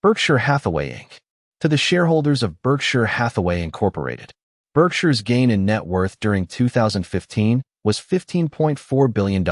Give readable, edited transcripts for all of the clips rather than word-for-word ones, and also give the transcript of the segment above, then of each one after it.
Berkshire Hathaway Inc. To the shareholders of Berkshire Hathaway Incorporated. Berkshire's gain in net worth during 2015 was $15.4 billion,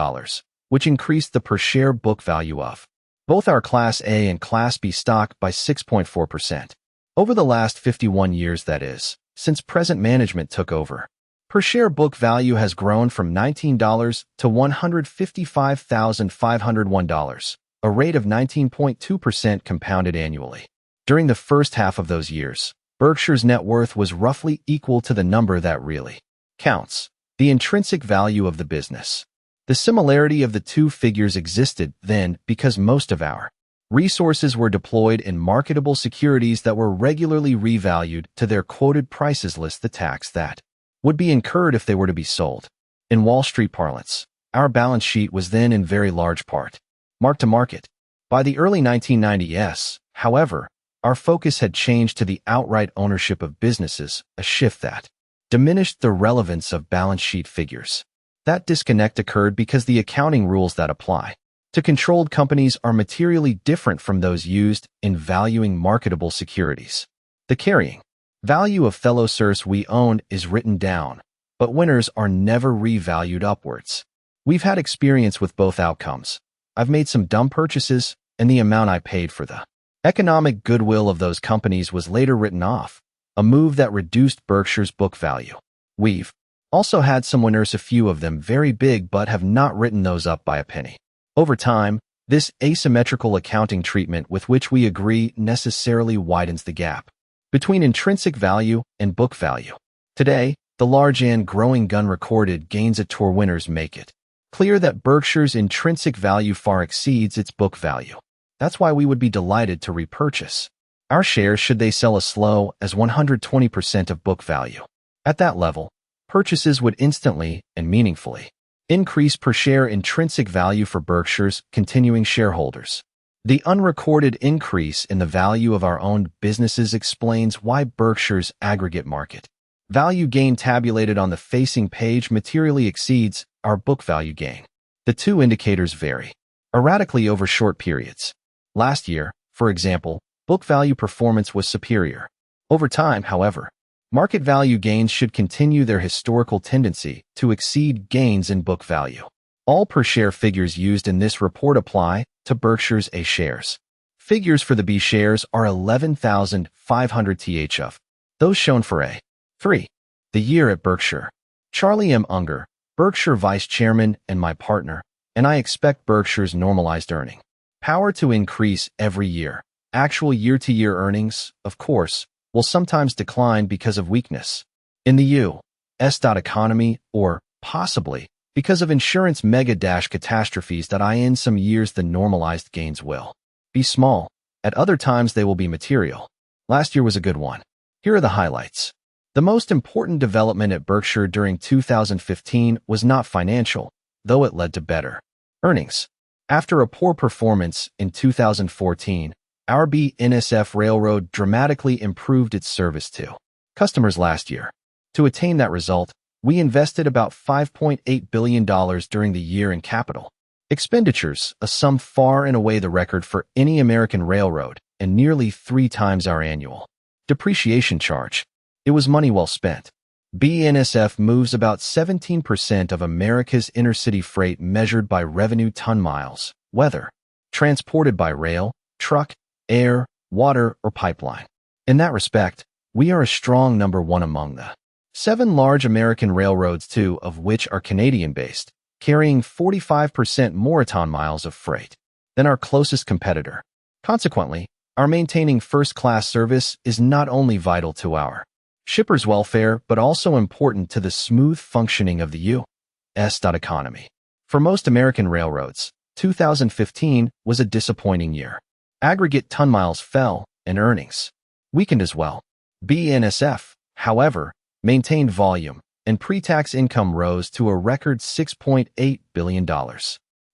which increased the per-share book value of both our Class A and Class B stock by 6.4%. Over the last 51 years, that is, since present management took over. Per-share book value has grown from $19 to $155,501, a rate of 19.2% compounded annually. During the first half of those years, Berkshire's net worth was roughly equal to the number that really counts, the intrinsic value of the business. The similarity of the two figures existed then because most of our resources were deployed in marketable securities that were regularly revalued to their quoted prices less the tax that would be incurred if they were to be sold. In Wall Street parlance, our balance sheet was then in very large part mark to market. By the early 1990s, however, our focus had changed to the outright ownership of businesses, a shift that diminished the relevance of balance sheet figures. That disconnect occurred because the accounting rules that apply to controlled companies are materially different from those used in valuing marketable securities. The carrying value of fellow shares we own is written down, but winners are never revalued upwards. We've had experience with both outcomes. I've made some dumb purchases, and the amount I paid for the economic goodwill of those companies was later written off, a move that reduced Berkshire's book value. We've also had some winners, a few of them very big, but have not written those up by a penny. Over time, this asymmetrical accounting treatment with which we agree necessarily widens the gap between intrinsic value and book value. Today, the large and growing recorded gains at TOR winners make it clear that Berkshire's intrinsic value far exceeds its book value. That's why we would be delighted to repurchase our shares should they sell as slow as 120% of book value. At that level, purchases would instantly and meaningfully increase per-share intrinsic value for Berkshire's continuing shareholders. The unrecorded increase in the value of our owned businesses explains why Berkshire's aggregate market value gain tabulated on the facing page materially exceeds our book value gain. The two indicators vary erratically over short periods. Last year, for example, book value performance was superior. Over time, however, market value gains should continue their historical tendency to exceed gains in book value. All per-share figures used in this report apply to Berkshire's A shares. Figures for the B shares are 11,500 th of those shown for A. 3. The year at Berkshire. Charlie M. Unger, Berkshire Vice Chairman and my partner, and I expect Berkshire's normalized earning power to increase every year. Actual year-to-year earnings, of course, will sometimes decline because of weakness in the U.S. economy or, possibly, because of insurance mega-catastrophes that in some years the normalized gains will be small. At other times they will be material. Last year was a good one. Here are the highlights. The most important development at Berkshire during 2015 was not financial, though it led to better earnings. After a poor performance in 2014, our BNSF Railroad dramatically improved its service to customers last year. To attain that result, we invested about $5.8 billion during the year in capital expenditures, a sum far and away the record for any American railroad, and nearly 3 times our annual depreciation charge. It was money well spent. BNSF moves about 17% of America's intercity freight measured by revenue ton miles, whether transported by rail, truck, air, water, or pipeline. In that respect, we are a strong number one among the 7 large American railroads, 2 of which are Canadian-based, carrying 45% more ton miles of freight than our closest competitor. Consequently, our maintaining first-class service is not only vital to our shippers' welfare, but also important to the smooth functioning of the U.S. economy. For most American railroads, 2015 was a disappointing year. Aggregate ton miles fell, and earnings weakened as well. BNSF, however, maintained volume, and pre-tax income rose to a record $6.8 billion,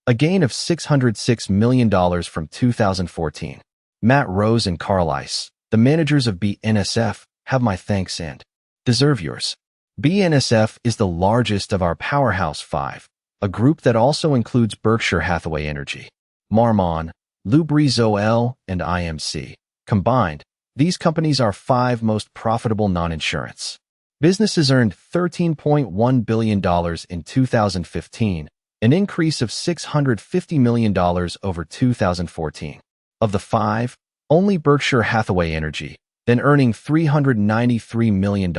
a gain of $606 million from 2014. Matt Rose and Carl Ice, the managers of BNSF, have my thanks and deserve yours. BNSF is the largest of our Powerhouse 5, a group that also includes Berkshire Hathaway Energy, Marmon, Lubrizol, and IMC. Combined, these companies are 5 most profitable non-insurance businesses. Earned $13.1 billion in 2015, an increase of $650 million over 2014. Of the 5, only Berkshire Hathaway Energy, then earning $393 million,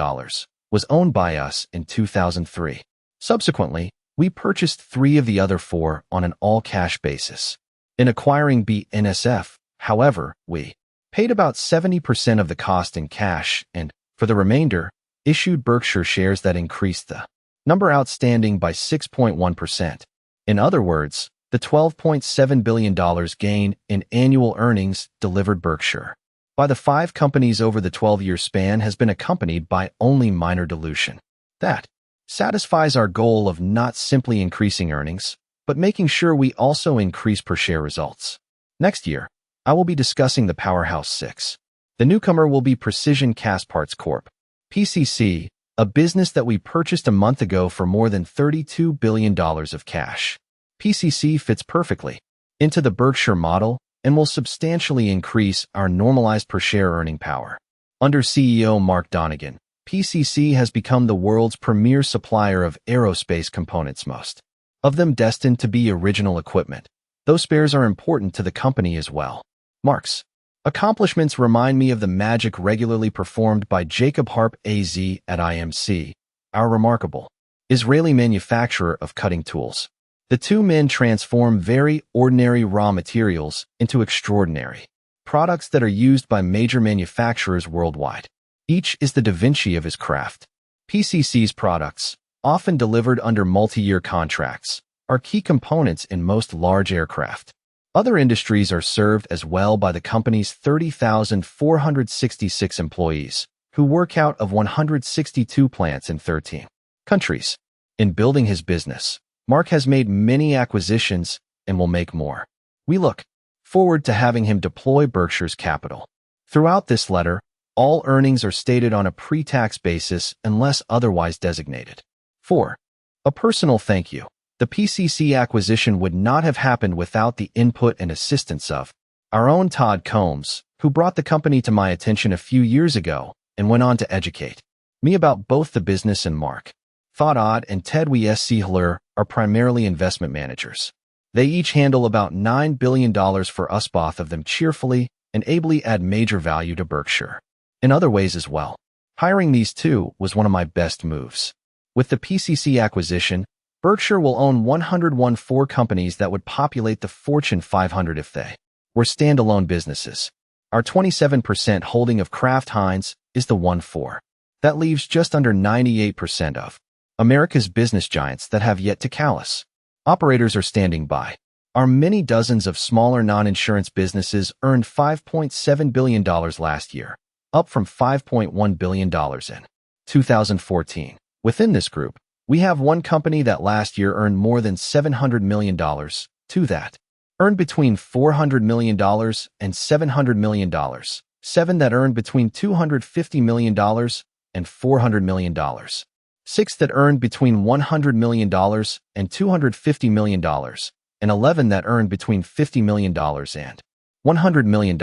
was owned by us in 2003. Subsequently, we purchased 3 of the other 4 on an all-cash basis. In acquiring BNSF, however, we paid about 70% of the cost in cash and, for the remainder, issued Berkshire shares that increased the number outstanding by 6.1%. In other words, the $12.7 billion gain in annual earnings delivered Berkshire by the 5 companies over the 12-year span has been accompanied by only minor dilution. That satisfies our goal of not simply increasing earnings, but making sure we also increase per-share results. Next year, I will be discussing the Powerhouse 6. The newcomer will be Precision Castparts Corp., PCC, a business that we purchased a month ago for more than $32 billion of cash. PCC fits perfectly into the Berkshire model and will substantially increase our normalized per-share earning power. Under CEO Mark Donegan, PCC has become the world's premier supplier of aerospace components, most of them destined to be original equipment, though spares are important to the company as well. Mark's accomplishments remind me of the magic regularly performed by Jacob Harp AZ at IMC, our remarkable Israeli manufacturer of cutting tools. The 2 men transform very ordinary raw materials into extraordinary products that are used by major manufacturers worldwide. Each is the Da Vinci of his craft. PCC's products, often delivered under multi-year contracts, are key components in most large aircraft. Other industries are served as well by the company's 30,466 employees, who work out of 162 plants in 13 countries. In building his business, Mark has made many acquisitions and will make more. We look forward to having him deploy Berkshire's capital. Throughout this letter, all earnings are stated on a pre-tax basis unless otherwise designated. 4. A personal thank you. The PCC acquisition would not have happened without the input and assistance of our own Todd Combs, who brought the company to my attention a few years ago and went on to educate me about both the business and Mark. Todd and Ted Hiller are primarily investment managers. They each handle about $9 billion for us, both of them cheerfully and ably add major value to Berkshire in other ways as well. Hiring these 2 was one of my best moves. With the PCC acquisition, Berkshire will own 104 companies that would populate the Fortune 500 if they were standalone businesses. Our 27% holding of Kraft Heinz is the 1/4. That leaves just under 98% of America's business giants that have yet to callous. Operators are standing by. Our many dozens of smaller non-insurance businesses earned $5.7 billion last year, up from $5.1 billion in 2014. Within this group, we have 1 company that last year earned more than $700 million, 2 that earned between $400 million and $700 million, 7 that earned between $250 million and $400 million, 6 that earned between $100 million and $250 million, and 11 that earned between $50 million and $100 million.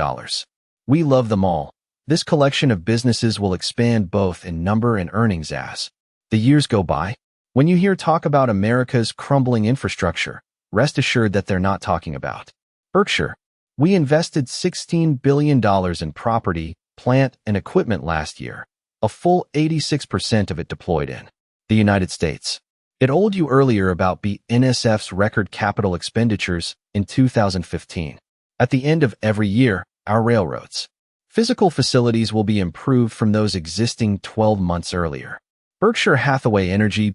We love them all. This collection of businesses will expand both in number and earnings as the years go by. When you hear talk about America's crumbling infrastructure, rest assured that they're not talking about Berkshire. We invested $16 billion in property, plant, and equipment last year, a full 86% of it deployed in the United States. It told you earlier about BNSF's record capital expenditures in 2015. At the end of every year, our railroads' physical facilities will be improved from those existing 12 months earlier. Berkshire Hathaway Energy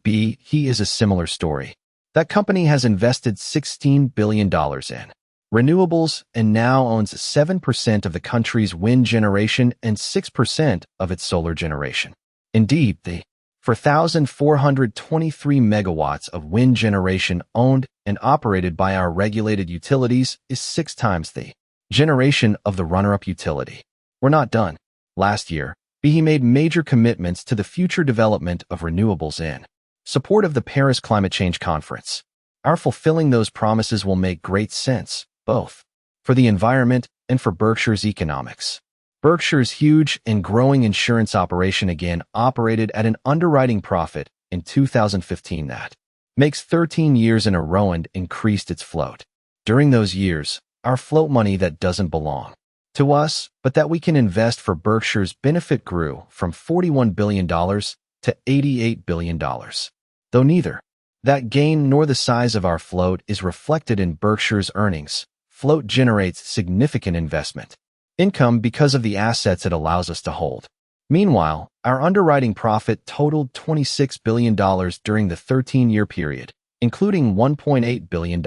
is a similar story. That company has invested $16 billion in renewables and now owns 7% of the country's wind generation and 6% of its solar generation. Indeed, the 4,423 megawatts of wind generation owned and operated by our regulated utilities is 6 times the generation of the runner-up utility. We're not done. Last year, he made major commitments to the future development of renewables in support of the Paris Climate Change Conference. Our fulfilling those promises will make great sense, both for the environment and for Berkshire's economics. Berkshire's huge and growing insurance operation again operated at an underwriting profit in 2015 that makes 13 years in a row and increased its float. During those years, our float money that doesn't belong to us, but that we can invest for Berkshire's benefit grew from $41 billion to $88 billion. Though neither that gain nor the size of our float is reflected in Berkshire's earnings, float generates significant investment income because of the assets it allows us to hold. Meanwhile, our underwriting profit totaled $26 billion during the 13-year period, including $1.8 billion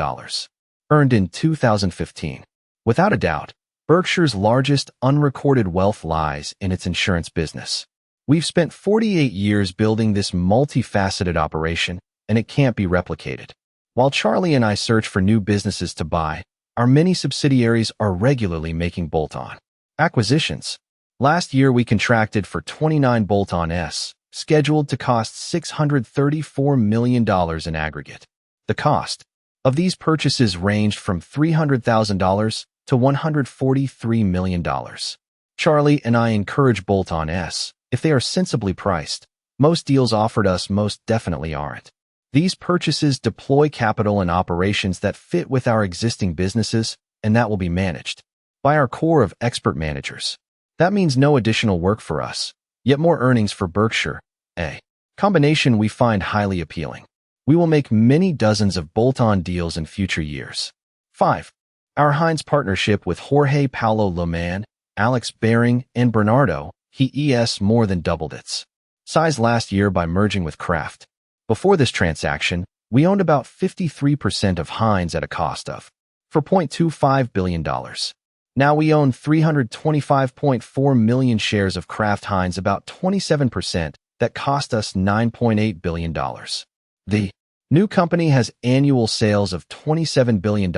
earned in 2015. Without a doubt, Berkshire's largest unrecorded wealth lies in its insurance business. We've spent 48 years building this multifaceted operation, and it can't be replicated. While Charlie and I search for new businesses to buy, our many subsidiaries are regularly making bolt-on acquisitions. Last year, we contracted for 29 bolt-ons, scheduled to cost $634 million in aggregate. The cost of these purchases ranged from $300,000 to $143 million. Charlie and I encourage bolt-ons if they are sensibly priced. Most deals offered us most definitely aren't. These purchases deploy capital in operations that fit with our existing businesses, and that will be managed by our core of expert managers. That means no additional work for us, yet more earnings for Berkshire, a combination we find highly appealing. We will make many dozens of bolt-on deals in future years. 5. Our Heinz partnership with Jorge Paulo Lemann, Alex Baring, and Bernardo He more than doubled its size last year by merging with Kraft. Before this transaction, we owned about 53% of Heinz at a cost of $4.25 billion. Now we own 325.4 million shares of Kraft Heinz, about 27%, that cost us $9.8 billion. The new company has annual sales of $27 billion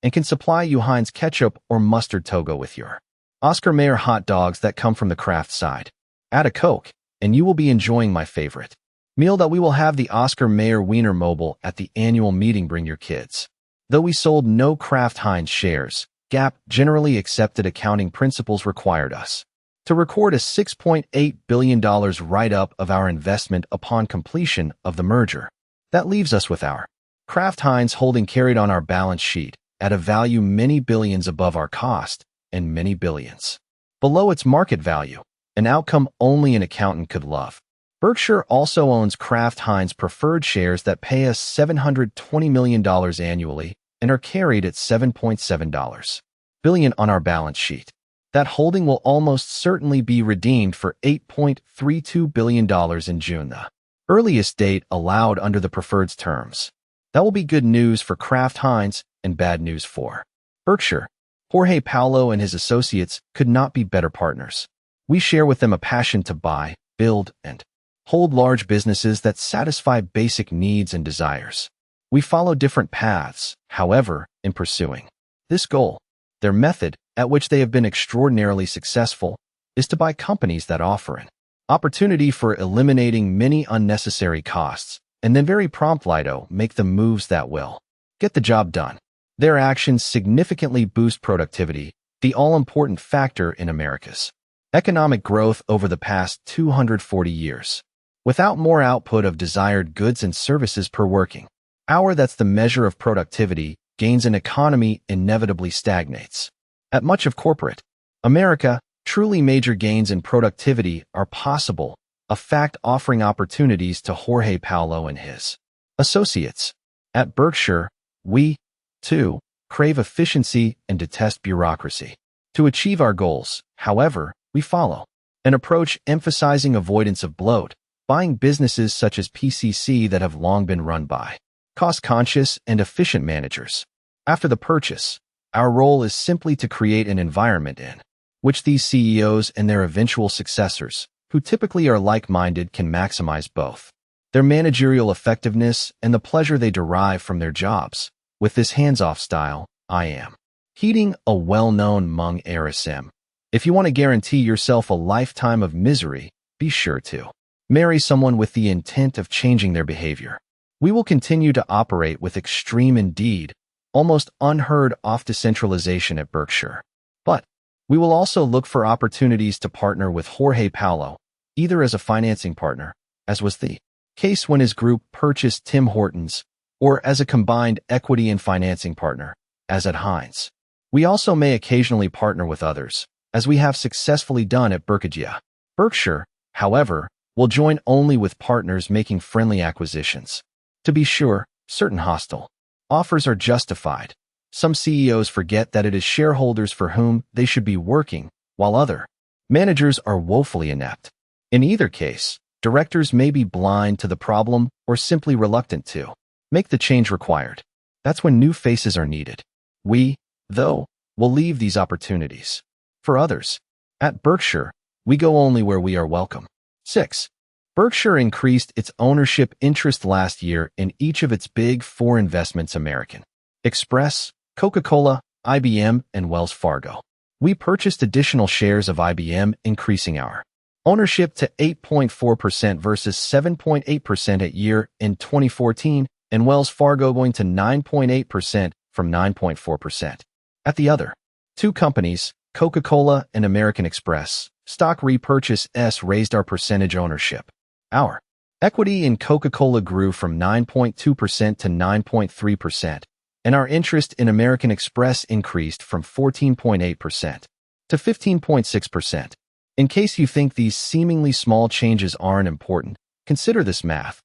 and can supply you Heinz ketchup or mustard to go with your Oscar Mayer hot dogs that come from the Kraft side. Add a Coke, and you will be enjoying my favorite meal that we will have the Oscar Mayer Wiener Mobile at the annual meeting. Bring your kids. Though we sold no Kraft Heinz shares, GAAP, generally accepted accounting principles, required us to record a $6.8 billion write-up of our investment upon completion of the merger. That leaves us with our Kraft Heinz holding carried on our balance sheet at a value many billions above our cost and many billions below its market value, an outcome only an accountant could love. Berkshire also owns Kraft Heinz preferred shares that pay us $720 million annually and are carried at $7.7 billion on our balance sheet. That holding will almost certainly be redeemed for $8.32 billion in June, the earliest date allowed under the preferred's terms. That will be good news for Kraft Heinz and bad news for Berkshire. Jorge Paulo and his associates could not be better partners. We share with them a passion to buy, build, and hold large businesses that satisfy basic needs and desires. We follow different paths, however, in pursuing this goal. Their method, at which they have been extraordinarily successful, is to buy companies that offer an opportunity for eliminating many unnecessary costs, and then very promptly make the moves that will get the job done. Their actions significantly boost productivity, the all-important factor in America's economic growth over the past 240 years. Without more output of desired goods and services per working hour, that's the measure of productivity, gains an economy inevitably stagnates. At much of corporate America, truly major gains in productivity are possible, a fact offering opportunities to Jorge Paulo and his associates. At Berkshire, we, too, crave efficiency and detest bureaucracy. To achieve our goals, however, we follow an approach emphasizing avoidance of bloat, buying businesses such as PCC that have long been run by cost-conscious and efficient managers. After the purchase, our role is simply to create an environment in which these CEOs and their eventual successors, who typically are like-minded, can maximize both their managerial effectiveness and the pleasure they derive from their jobs. With this hands-off style, I am heeding a well-known Hmong RSM. If you want to guarantee yourself a lifetime of misery, be sure to marry someone with the intent of changing their behavior. We will continue to operate with extreme, indeed, almost unheard of decentralization at Berkshire. But We will also look for opportunities to partner with Jorge Paulo, either as a financing partner, as was the case when his group purchased Tim Hortons, or as a combined equity and financing partner, as at Heinz. We also may occasionally partner with others, as we have successfully done at Berkshire. Berkshire, however, will join only with partners making friendly acquisitions. To be sure, certain hostile offers are justified. Some CEOs forget that it is shareholders for whom they should be working, while other managers are woefully inept. In either case, directors may be blind to the problem or simply reluctant to make the change required. That's when new faces are needed. We, though, will leave these opportunities for others. At Berkshire, we go only where we are welcome. 6. Berkshire increased its ownership interest last year in each of its big four investments: American Express, Coca-Cola, IBM, and Wells Fargo. We purchased additional shares of IBM, increasing our ownership to 8.4% versus 7.8% at year-end 2014, and Wells Fargo going to 9.8% from 9.4%. At the other two companies, Coca-Cola and American Express, stock repurchases raised our percentage ownership. Our equity in Coca-Cola grew from 9.2% to 9.3%, and our interest in American Express increased from 14.8% to 15.6%. In case you think these seemingly small changes aren't important, consider this math.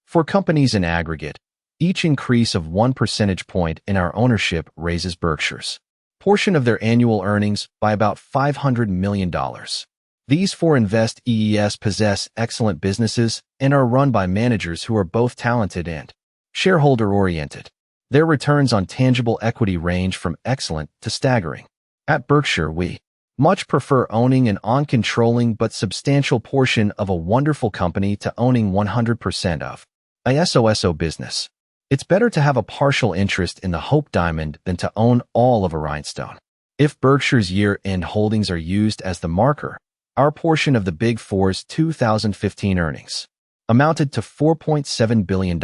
For companies in aggregate, each increase of 1 percentage point in our ownership raises Berkshire's portion of their annual earnings by about $500 million. These four investees possess excellent businesses and are run by managers who are both talented and shareholder-oriented. Their returns on tangible equity range from excellent to staggering. At Berkshire, we much prefer owning an uncontrolling but substantial portion of a wonderful company to owning 100% of a SOSO business. It's better to have a partial interest in the Hope Diamond than to own all of a rhinestone. If Berkshire's year-end holdings are used as the marker, our portion of the Big Four's 2015 earnings amounted to $4.7 billion.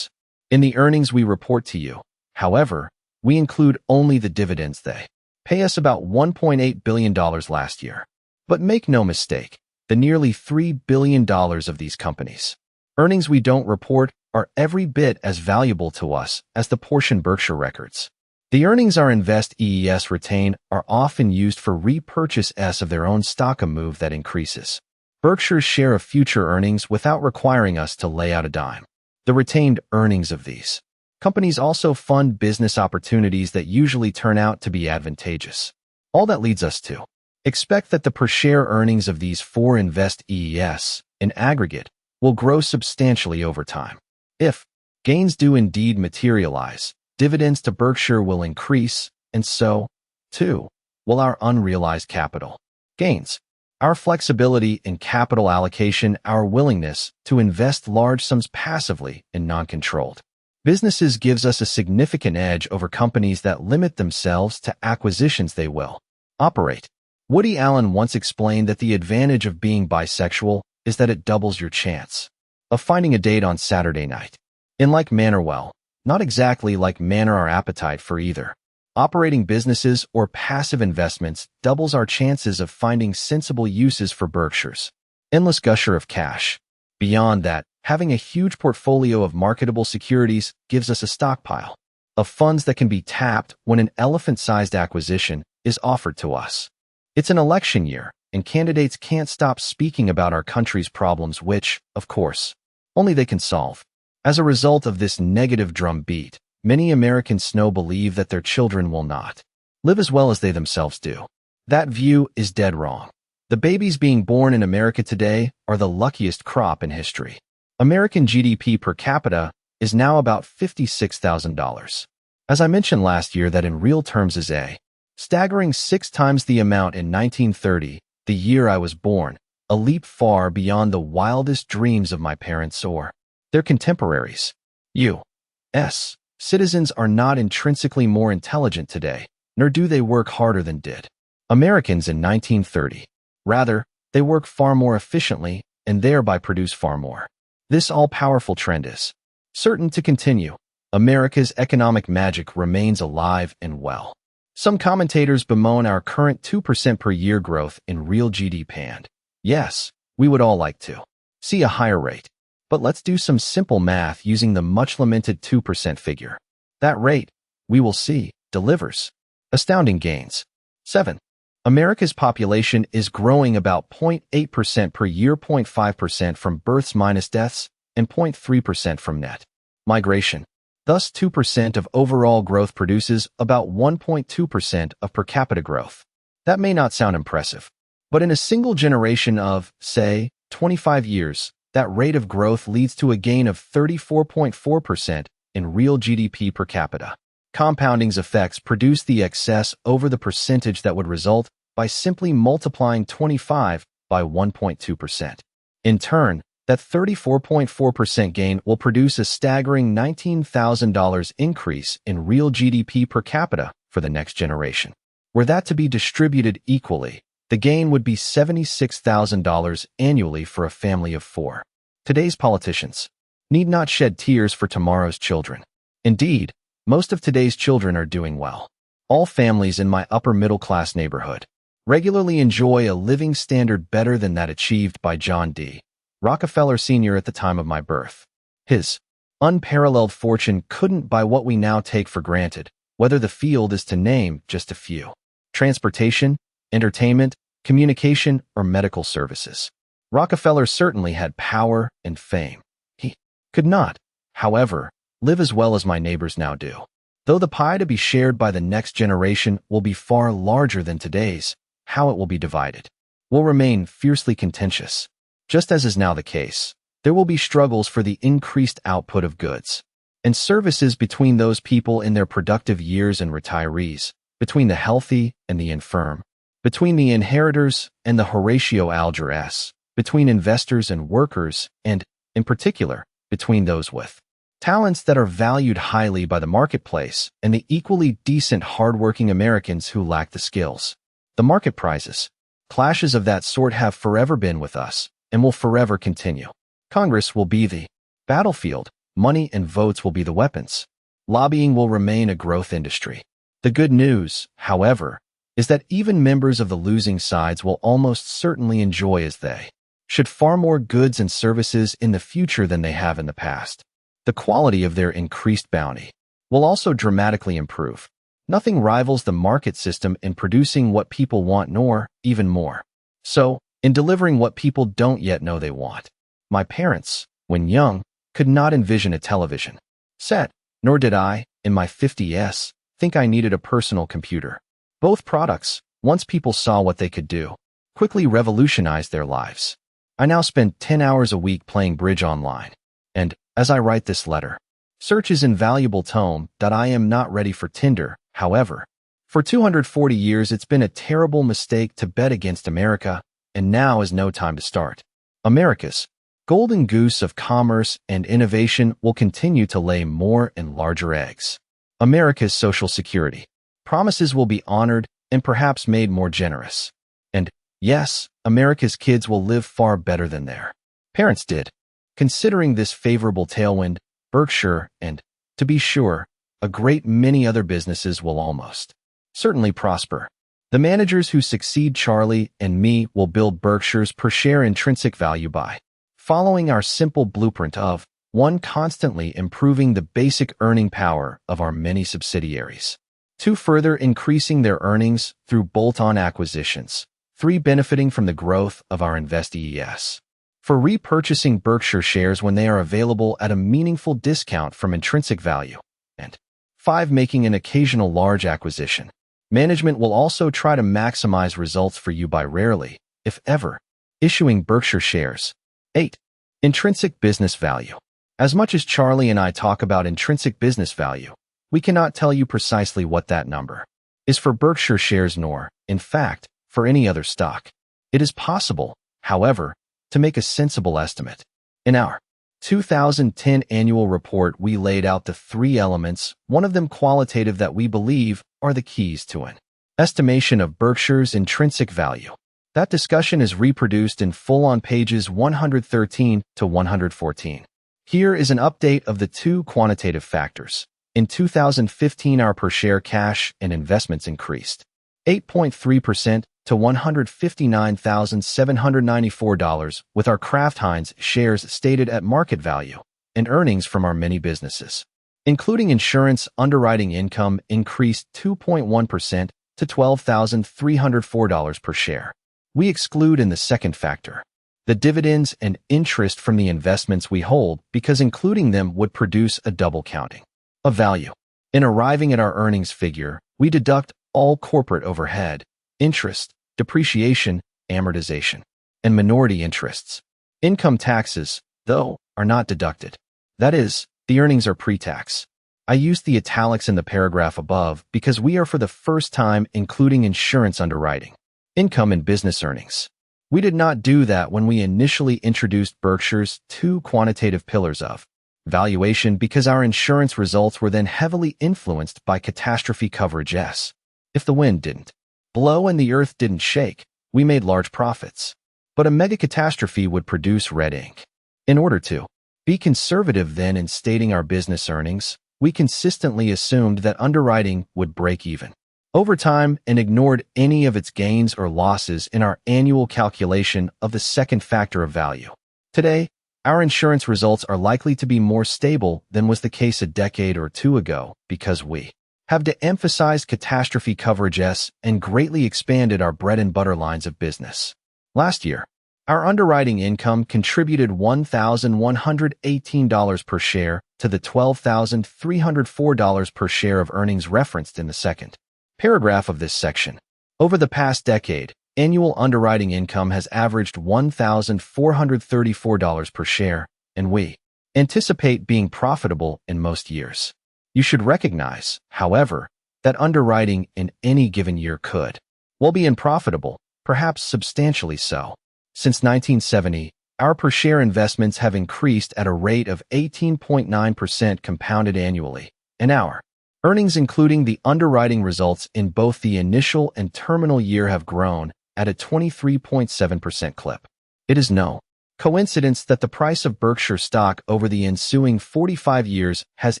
In the earnings we report to you, however, we include only the dividends they pay us, about $1.8 billion last year. But make no mistake, the nearly $3 billion of these companies' earnings we don't report are every bit as valuable to us as the portion Berkshire records. The earnings our investees retain are often used for repurchases of their own stock, a move that increases Berkshire's share of future earnings without requiring us to lay out a dime. The retained earnings of these companies also fund business opportunities that usually turn out to be advantageous. All that leads us to expect that the per-share earnings of these four investees, in aggregate, will grow substantially over time. If gains do indeed materialize, dividends to Berkshire will increase, and so, too, will our unrealized capital gains. Our flexibility in capital allocation, our willingness to invest large sums passively in non-controlled businesses gives us a significant edge over companies that limit themselves to acquisitions they will operate. Woody Allen once explained that the advantage of being bisexual is that it doubles your chance of finding a date on Saturday night. In like manner, well, not exactly like manner, our appetite for either operating businesses or passive investments doubles our chances of finding sensible uses for Berkshire's endless gusher of cash. Beyond that, having a huge portfolio of marketable securities gives us a stockpile of funds that can be tapped when an elephant-sized acquisition is offered to us. It's an election year, and candidates can't stop speaking about our country's problems, which, of course, only they can solve. As a result of this negative drumbeat, many Americans now believe that their children will not live as well as they themselves do. That view is dead wrong. The babies being born in America today are the luckiest crop in history. American GDP per capita is now about $56,000. As I mentioned last year, that in real terms is a staggering 6 times the amount in 1930, the year I was born, a leap far beyond the wildest dreams of my parents or their contemporaries. U.S. citizens are not intrinsically more intelligent today, nor do they work harder than did Americans in 1930. Rather, they work far more efficiently and thereby produce far more. This all-powerful trend is certain to continue. America's economic magic remains alive and well. Some commentators bemoan our current 2% per year growth in real GDP, and yes, we would all like to see a higher rate. But let's do some simple math using the much-lamented 2% figure. That rate, we will see, delivers astounding gains. 7. America's population is growing about 0.8% per year, 0.5% from births minus deaths, and 0.3% from net migration. Thus, 2% of overall growth produces about 1.2% of per capita growth. That may not sound impressive, but in a single generation of, say, 25 years, that rate of growth leads to a gain of 34.4% in real GDP per capita. Compounding's effects produce the excess over the percentage that would result by simply multiplying 25 by 1.2%. In turn, that 34.4% gain will produce a staggering $19,000 increase in real GDP per capita for the next generation. Were that to be distributed equally, the gain would be $76,000 annually for a family of 4. Today's politicians need not shed tears for tomorrow's children. Indeed, most of today's children are doing well. All families in my upper-middle-class neighborhood regularly enjoy a living standard better than that achieved by John D. Rockefeller Sr. at the time of my birth. His unparalleled fortune couldn't buy what we now take for granted, whether the field is to name just a few: transportation, entertainment, communication, or medical services. Rockefeller certainly had power and fame. He could not, however, live as well as my neighbors now do. Though the pie to be shared by the next generation will be far larger than today's, how it will be divided will remain fiercely contentious. Just as is now the case, there will be struggles for the increased output of goods and services between those people in their productive years and retirees, between the healthy and the infirm, between the inheritors and the Horatio Alger-esque, between investors and workers, and, in particular, between those with talents that are valued highly by the marketplace and the equally decent hardworking Americans who lack the skills. The market prizes. Clashes of that sort have forever been with us and will forever continue. Congress will be the battlefield. Money and votes will be the weapons. Lobbying will remain a growth industry. The good news, however, is that even members of the losing sides will almost certainly enjoy as they should far more goods and services in the future than they have in the past. The quality of their increased bounty will also dramatically improve. Nothing rivals the market system in producing what people want, nor, even more so, in delivering what people don't yet know they want. My parents, when young, could not envision a television set, nor did I, in my 50s, think I needed a personal computer. Both products, once people saw what they could do, quickly revolutionized their lives. I now spend 10 hours a week playing bridge online. And, as I write this letter, search is invaluable tome that I am not ready for Tinder, however. For 240 years it's been a terrible mistake to bet against America, and now is no time to start. America's golden goose of commerce and innovation will continue to lay more and larger eggs. America's Social Security promises will be honored and perhaps made more generous. And, yes, America's kids will live far better than their parents did. Considering this favorable tailwind, Berkshire and, to be sure, a great many other businesses will almost certainly prosper. The managers who succeed Charlie and me will build Berkshire's per share intrinsic value by following our simple blueprint of 1. Constantly improving the basic earning power of our many subsidiaries. 2. Further increasing their earnings through bolt-on acquisitions. 3. Benefiting from the growth of our investees. 4. Repurchasing Berkshire shares when they are available at a meaningful discount from intrinsic value. And 5. Making an occasional large acquisition. Management will also try to maximize results for you by rarely, if ever, issuing Berkshire shares. 8. Intrinsic business value. As much as Charlie and I talk about intrinsic business value, we cannot tell you precisely what that number is for Berkshire shares nor, in fact, for any other stock. It is possible, however, to make a sensible estimate. In our 2010 annual report, we laid out the 3 elements, one of them qualitative, that we believe are the keys to an estimation of Berkshire's intrinsic value. That discussion is reproduced in full on pages 113 to 114. Here is an update of the 2 quantitative factors: In 2015, our per-share cash and investments increased 8.3% to $159,794, with our Kraft Heinz shares stated at market value, and earnings from our many businesses, including insurance underwriting income, increased 2.1% to $12,304 per share. We exclude in the second factor the dividends and interest from the investments we hold because including them would produce a double counting of value. In arriving at our earnings figure, we deduct all corporate overhead, interest, depreciation, amortization, and minority interests. Income taxes, though, are not deducted. That is, the earnings are pre-tax. I used the italics in the paragraph above because we are for the first time including insurance underwriting income in business earnings. We did not do that when we initially introduced Berkshire's two quantitative pillars of valuation because our insurance results were then heavily influenced by catastrophe coverage. If the wind didn't blow and the earth didn't shake, we made large profits. But a mega catastrophe would produce red ink. In order to be conservative then in stating our business earnings, we consistently assumed that underwriting would break even over time and ignored any of its gains or losses in our annual calculation of the second factor of value. Today, our insurance results are likely to be more stable than was the case a decade or two ago because we have de-emphasized catastrophe coverage and greatly expanded our bread-and-butter lines of business. Last year, our underwriting income contributed $1,118 per share to the $12,304 per share of earnings referenced in the second paragraph of this section. Over the past decade, annual underwriting income has averaged $1,434 per share, and we anticipate being profitable in most years. You should recognize, however, that underwriting in any given year could well be unprofitable, perhaps substantially so. Since 1970, our per-share investments have increased at a rate of 18.9% compounded annually, and our earnings including the underwriting results in both the initial and terminal year have grown at a 23.7% clip. It is no coincidence that the price of Berkshire stock over the ensuing 45 years has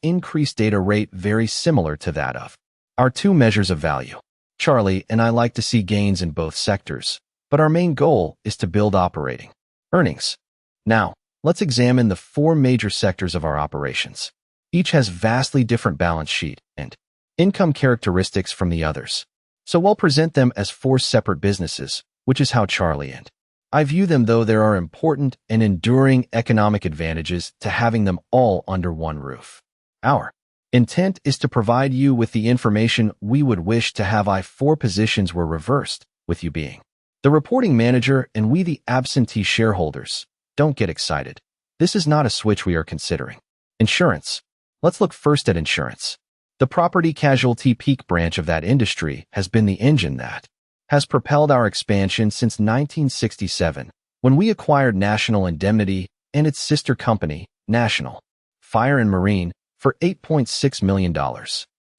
increased at a rate very similar to that of our two measures of value. Charlie and I like to see gains in both sectors, but our main goal is to build operating earnings. Now, let's examine the four major sectors of our operations. Each has vastly different balance sheet and income characteristics from the others. So we'll present them as four separate businesses, which is how Charlie and I view them, though there are important and enduring economic advantages to having them all under one roof. Our intent is to provide you with the information we would wish to have if four positions were reversed, with you being the reporting manager and we the absentee shareholders. Don't get excited. This is not a switch we are considering. Insurance. Let's look first at insurance. The property casualty peak branch of that industry has been the engine that has propelled our expansion since 1967, when we acquired National Indemnity and its sister company, National Fire and Marine, for $8.6 million.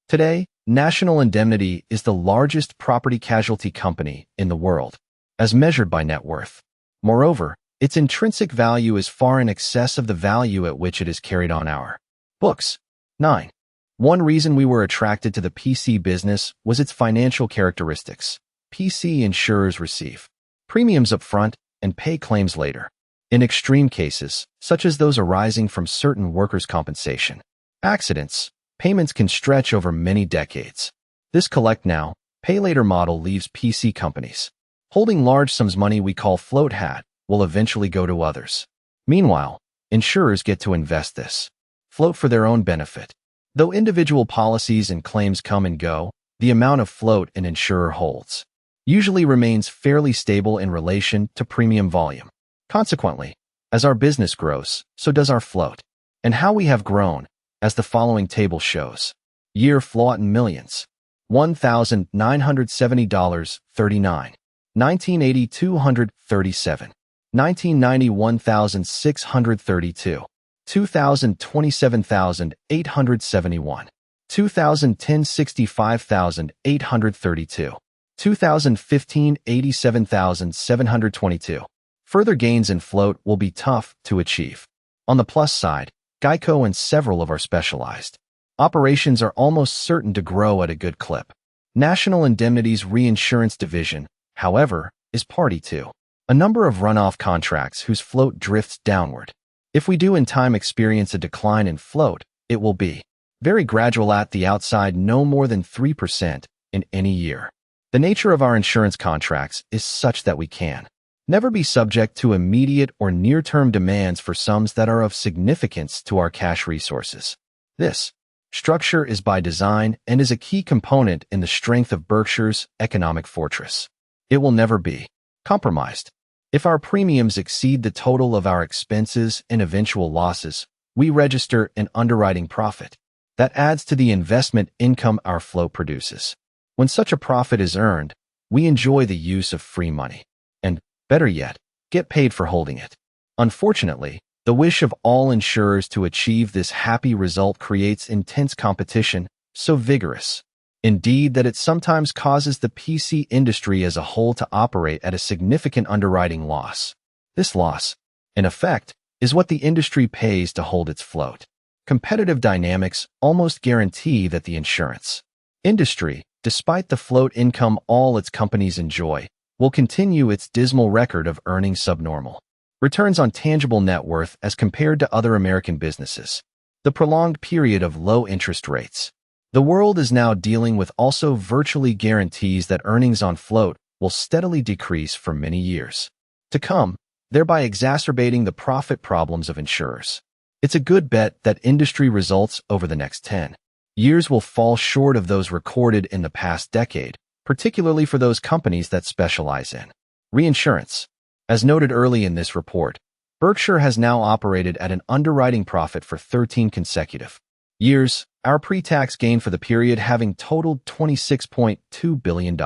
Today, National Indemnity is the largest property casualty company in the world, as measured by net worth. Moreover, its intrinsic value is far in excess of the value at which it is carried on our books. 9. One reason we were attracted to the PC business was its financial characteristics. PC insurers receive premiums up front and pay claims later. In extreme cases, such as those arising from certain workers' compensation accidents, payments can stretch over many decades. This collect now, pay later model leaves PC companies holding large sums money we call float hat will eventually go to others. Meanwhile, insurers get to invest this float for their own benefit. Though individual policies and claims come and go, the amount of float an insurer holds usually remains fairly stable in relation to premium volume. Consequently, as our business grows, so does our float. And how we have grown, as the following table shows. Year float in millions. $1,970, 39. 1980, 237. 1990, 1,632. 2000, 27,871. 2010, 65,832. 2015, 87,722. Further gains in float will be tough to achieve. On the plus side, Geico and several of our specialized Operations are almost certain to grow at a good clip. National Indemnity's reinsurance division, however, is party to a number of runoff contracts whose float drifts downward. If we do in time experience a decline in float, it will be very gradual at the outside, no more than 3% in any year. The nature of our insurance contracts is such that we can never be subject to immediate or near-term demands for sums that are of significance to our cash resources. This structure is by design and is a key component in the strength of Berkshire's economic fortress. It will never be compromised. If our premiums exceed the total of our expenses and eventual losses, we register an underwriting profit that adds to the investment income our float produces. When such a profit is earned, we enjoy the use of free money, and, better yet, get paid for holding it. Unfortunately, the wish of all insurers to achieve this happy result creates intense competition, so vigorous, indeed, that it sometimes causes the PC industry as a whole to operate at a significant underwriting loss. This loss, in effect, is what the industry pays to hold its float. Competitive dynamics almost guarantee that the insurance industry, despite the float income all its companies enjoy, will continue its dismal record of earning subnormal returns on tangible net worth as compared to other American businesses. The prolonged period of low interest rates the world is now dealing with also virtually guarantees that earnings on float will steadily decrease for many years to come, thereby exacerbating the profit problems of insurers. It's a good bet that industry results over the next 10 years will fall short of those recorded in the past decade, particularly for those companies that specialize in reinsurance. As noted early in this report, Berkshire has now operated at an underwriting profit for 13 consecutive years, our pre-tax gain for the period having totaled $26.2 billion.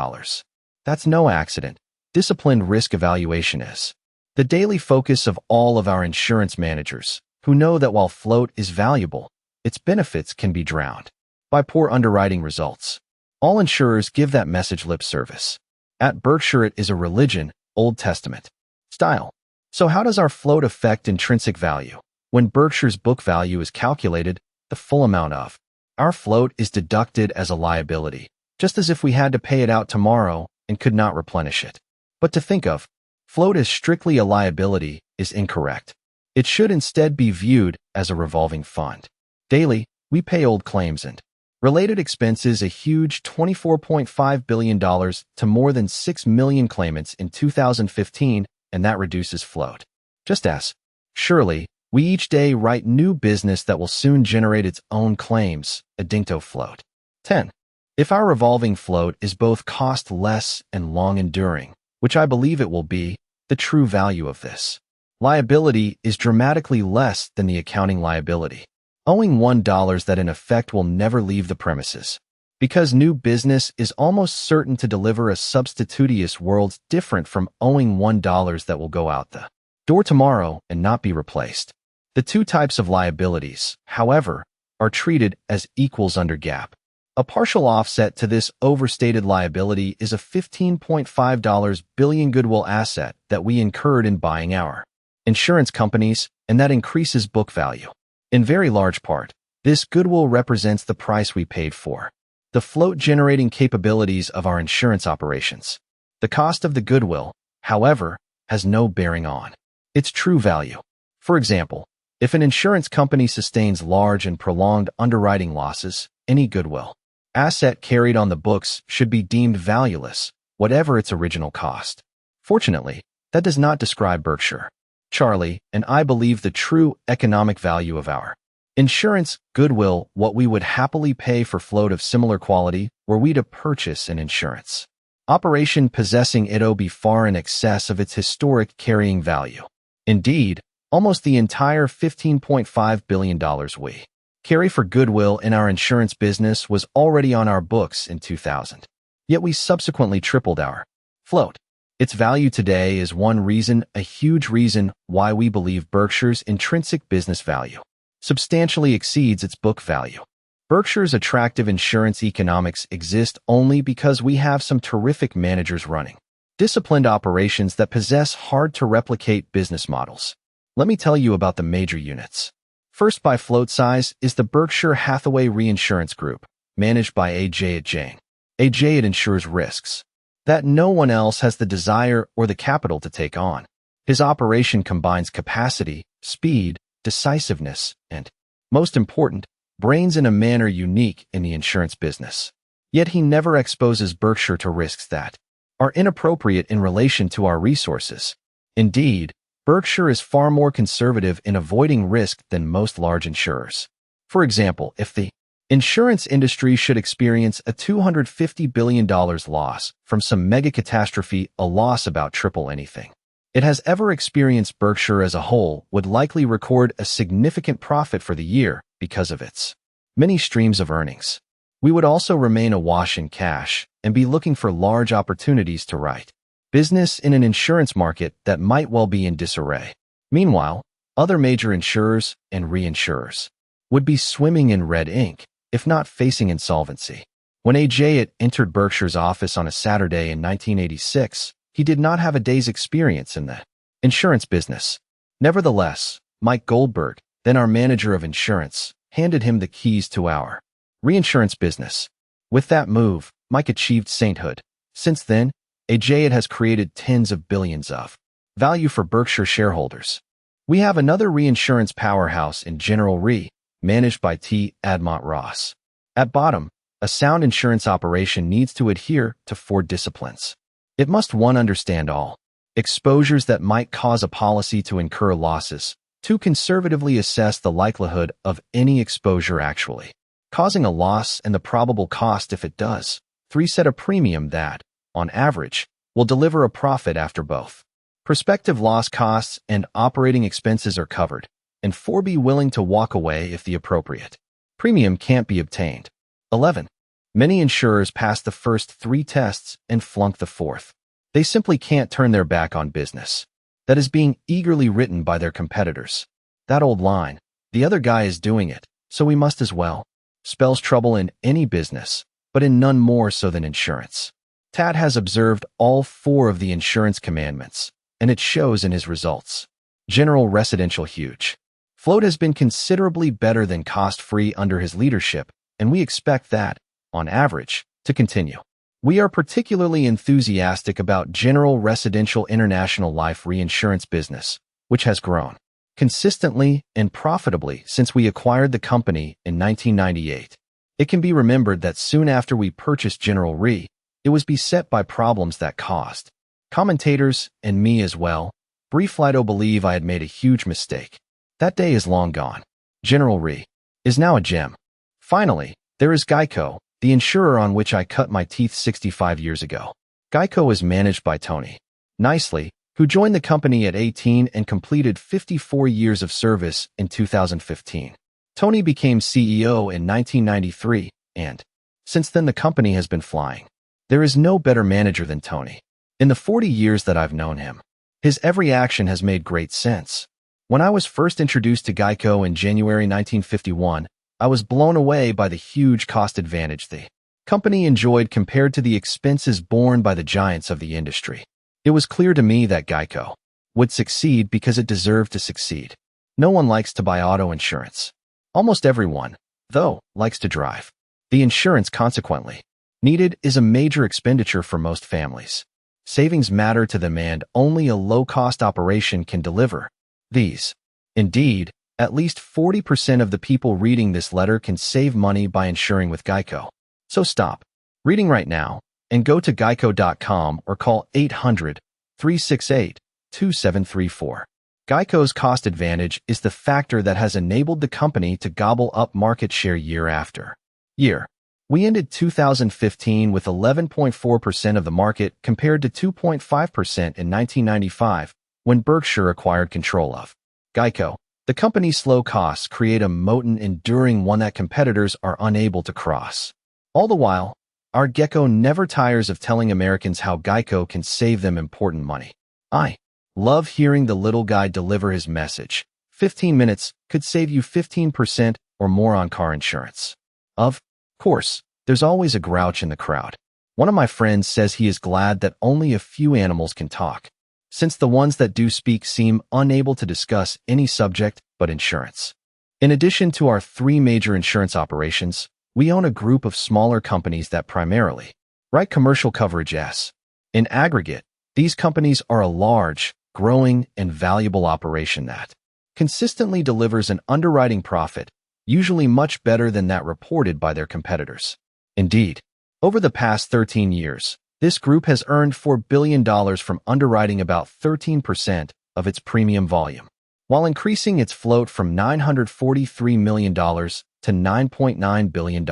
That's no accident. Disciplined risk evaluation is the daily focus of all of our insurance managers, who know that while float is valuable, its benefits can be drowned by poor underwriting results. All insurers give that message lip service. At Berkshire, it is a religion, Old Testament style. So how does our float affect intrinsic value? When Berkshire's book value is calculated, the full amount of our float is deducted as a liability, just as if we had to pay it out tomorrow and could not replenish it. But to think of float as strictly a liability is incorrect. It should instead be viewed as a revolving fund. Daily, we pay old claims and related expenses a huge $24.5 billion to more than 6 million claimants in 2015, and that reduces float. Just as, surely, we each day write new business that will soon generate its own claims, addicto float. 10. If our revolving float is both cost less and long-enduring, which I believe it will be, the true value of this liability is dramatically less than the accounting liability, owing $1 that in effect will never leave the premises. Because new business is almost certain to deliver a substitutious world different from owing $1 that will go out the door tomorrow and not be replaced. The two types of liabilities, however, are treated as equals under GAAP. A partial offset to this overstated liability is a $15.5 billion goodwill asset that we incurred in buying our insurance companies, and that increases book value. In very large part, this goodwill represents the price we paid for the float-generating capabilities of our insurance operations. The cost of the goodwill, however, has no bearing on its true value. For example, if an insurance company sustains large and prolonged underwriting losses, any goodwill asset carried on the books should be deemed valueless, whatever its original cost. Fortunately, that does not describe Berkshire. Charlie and I believe the true economic value of our insurance goodwill, what we would happily pay for float of similar quality were we to purchase an insurance operation possessing it be far in excess of its historic carrying value. Indeed, almost the entire $15.5 billion we carry for goodwill in our insurance business was already on our books in 2000. Yet we subsequently tripled our float. Its value today is one reason, a huge reason, why we believe Berkshire's intrinsic business value substantially exceeds its book value. Berkshire's attractive insurance economics exist only because we have some terrific managers running disciplined operations that possess hard-to-replicate business models. Let me tell you about the major units. First by float size is the Berkshire Hathaway Reinsurance Group, managed by A.J. Jane. A.J. insures risks that no one else has the desire or the capital to take on. His operation combines capacity, speed, decisiveness, and, most important, brains in a manner unique in the insurance business. Yet he never exposes Berkshire to risks that are inappropriate in relation to our resources. Indeed, Berkshire is far more conservative in avoiding risk than most large insurers. For example, if the insurance industry should experience a $250 billion loss from some mega catastrophe, a loss about triple anything it has ever experienced, Berkshire as a whole would likely record a significant profit for the year because of its many streams of earnings. We would also remain awash in cash and be looking for large opportunities to write business in an insurance market that might well be in disarray. Meanwhile, other major insurers and reinsurers would be swimming in red ink, if not facing insolvency. When A.J. entered Berkshire's office on a Saturday in 1986, he did not have a day's experience in the insurance business. Nevertheless, Mike Goldberg, then our manager of insurance, handed him the keys to our reinsurance business. With that move, Mike achieved sainthood. Since then, A.J. has created tens of billions of value for Berkshire shareholders. We have another reinsurance powerhouse in General Re, managed by T. Admont Ross. At bottom, a sound insurance operation needs to adhere to 4 disciplines. It must 1. Understand all exposures that might cause a policy to incur losses. 2. Conservatively assess the likelihood of any exposure actually causing a loss and the probable cost if it does. 3. Set a premium that, on average, will deliver a profit after both prospective loss costs and operating expenses are covered. And 4. Be willing to walk away if the appropriate premium can't be obtained. 11. Many insurers pass the first 3 tests and flunk the 4th. They simply can't turn their back on business that is being eagerly written by their competitors. That old line, the other guy is doing it, so we must as well, spells trouble in any business, but in none more so than insurance. Tad has observed all 4 of the insurance commandments, and it shows in his results. General Residential huge. Float has been considerably better than cost-free under his leadership, and we expect that, on average, to continue. We are particularly enthusiastic about General Residential International Life Reinsurance business, which has grown consistently and profitably since we acquired the company in 1998. It can be remembered that soon after we purchased General Re, it was beset by problems that caused commentators, and me as well, briefly to believe I had made a huge mistake. That day is long gone. General Re is now a gem. Finally, there is Geico, the insurer on which I cut my teeth 65 years ago. Geico is managed by Tony Nicely, who joined the company at 18 and completed 54 years of service in 2015. Tony became CEO in 1993, and since then the company has been flying. There is no better manager than Tony. In the 40 years that I've known him, his every action has made great sense. When I was first introduced to Geico in January 1951, I was blown away by the huge cost advantage the company enjoyed compared to the expenses borne by the giants of the industry. It was clear to me that Geico would succeed because it deserved to succeed. No one likes to buy auto insurance. Almost everyone, though, likes to drive. The insurance, consequently, needed is a major expenditure for most families. Savings matter to them and only a low-cost operation can deliver these. Indeed, at least 40% of the people reading this letter can save money by insuring with Geico. So stop reading right now and go to geico.com or call 800-368-2734. Geico's cost advantage is the factor that has enabled the company to gobble up market share year after year. We ended 2015 with 11.4% of the market compared to 2.5% in 1995 when Berkshire acquired control of Geico. The company's low costs create a moat, an enduring one that competitors are unable to cross. All the while, our Gecko never tires of telling Americans how Geico can save them important money. I love hearing the little guy deliver his message. 15 minutes could save you 15% or more on car insurance. Of course, there's always a grouch in the crowd. One of my friends says he is glad that only a few animals can talk, since the ones that do speak seem unable to discuss any subject but insurance. In addition to our three major insurance operations, we own a group of smaller companies that primarily write commercial coverage as. In aggregate, these companies are a large, growing, and valuable operation that consistently delivers an underwriting profit, usually much better than that reported by their competitors. Indeed, over the past 13 years, this group has earned $4 billion from underwriting about 13% of its premium volume, while increasing its float from $943 million to $9.9 billion.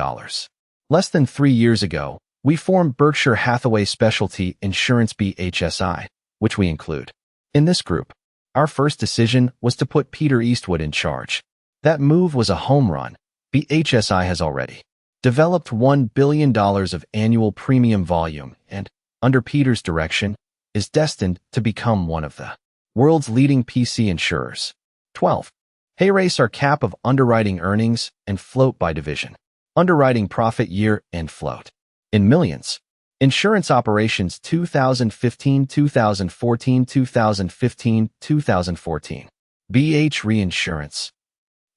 Less than 3 years ago, we formed Berkshire Hathaway Specialty Insurance BHSI, which we include in this group. Our first decision was to put Peter Eastwood in charge. That move was a home run. BHSI has already developed $1 billion of annual premium volume and, under Peter's direction, is destined to become one of the world's leading PC insurers. 12. Raise our cap of underwriting earnings and float by division. Underwriting profit year and float. In millions. Insurance operations 2015, 2014, 2015, 2014. BH Reinsurance.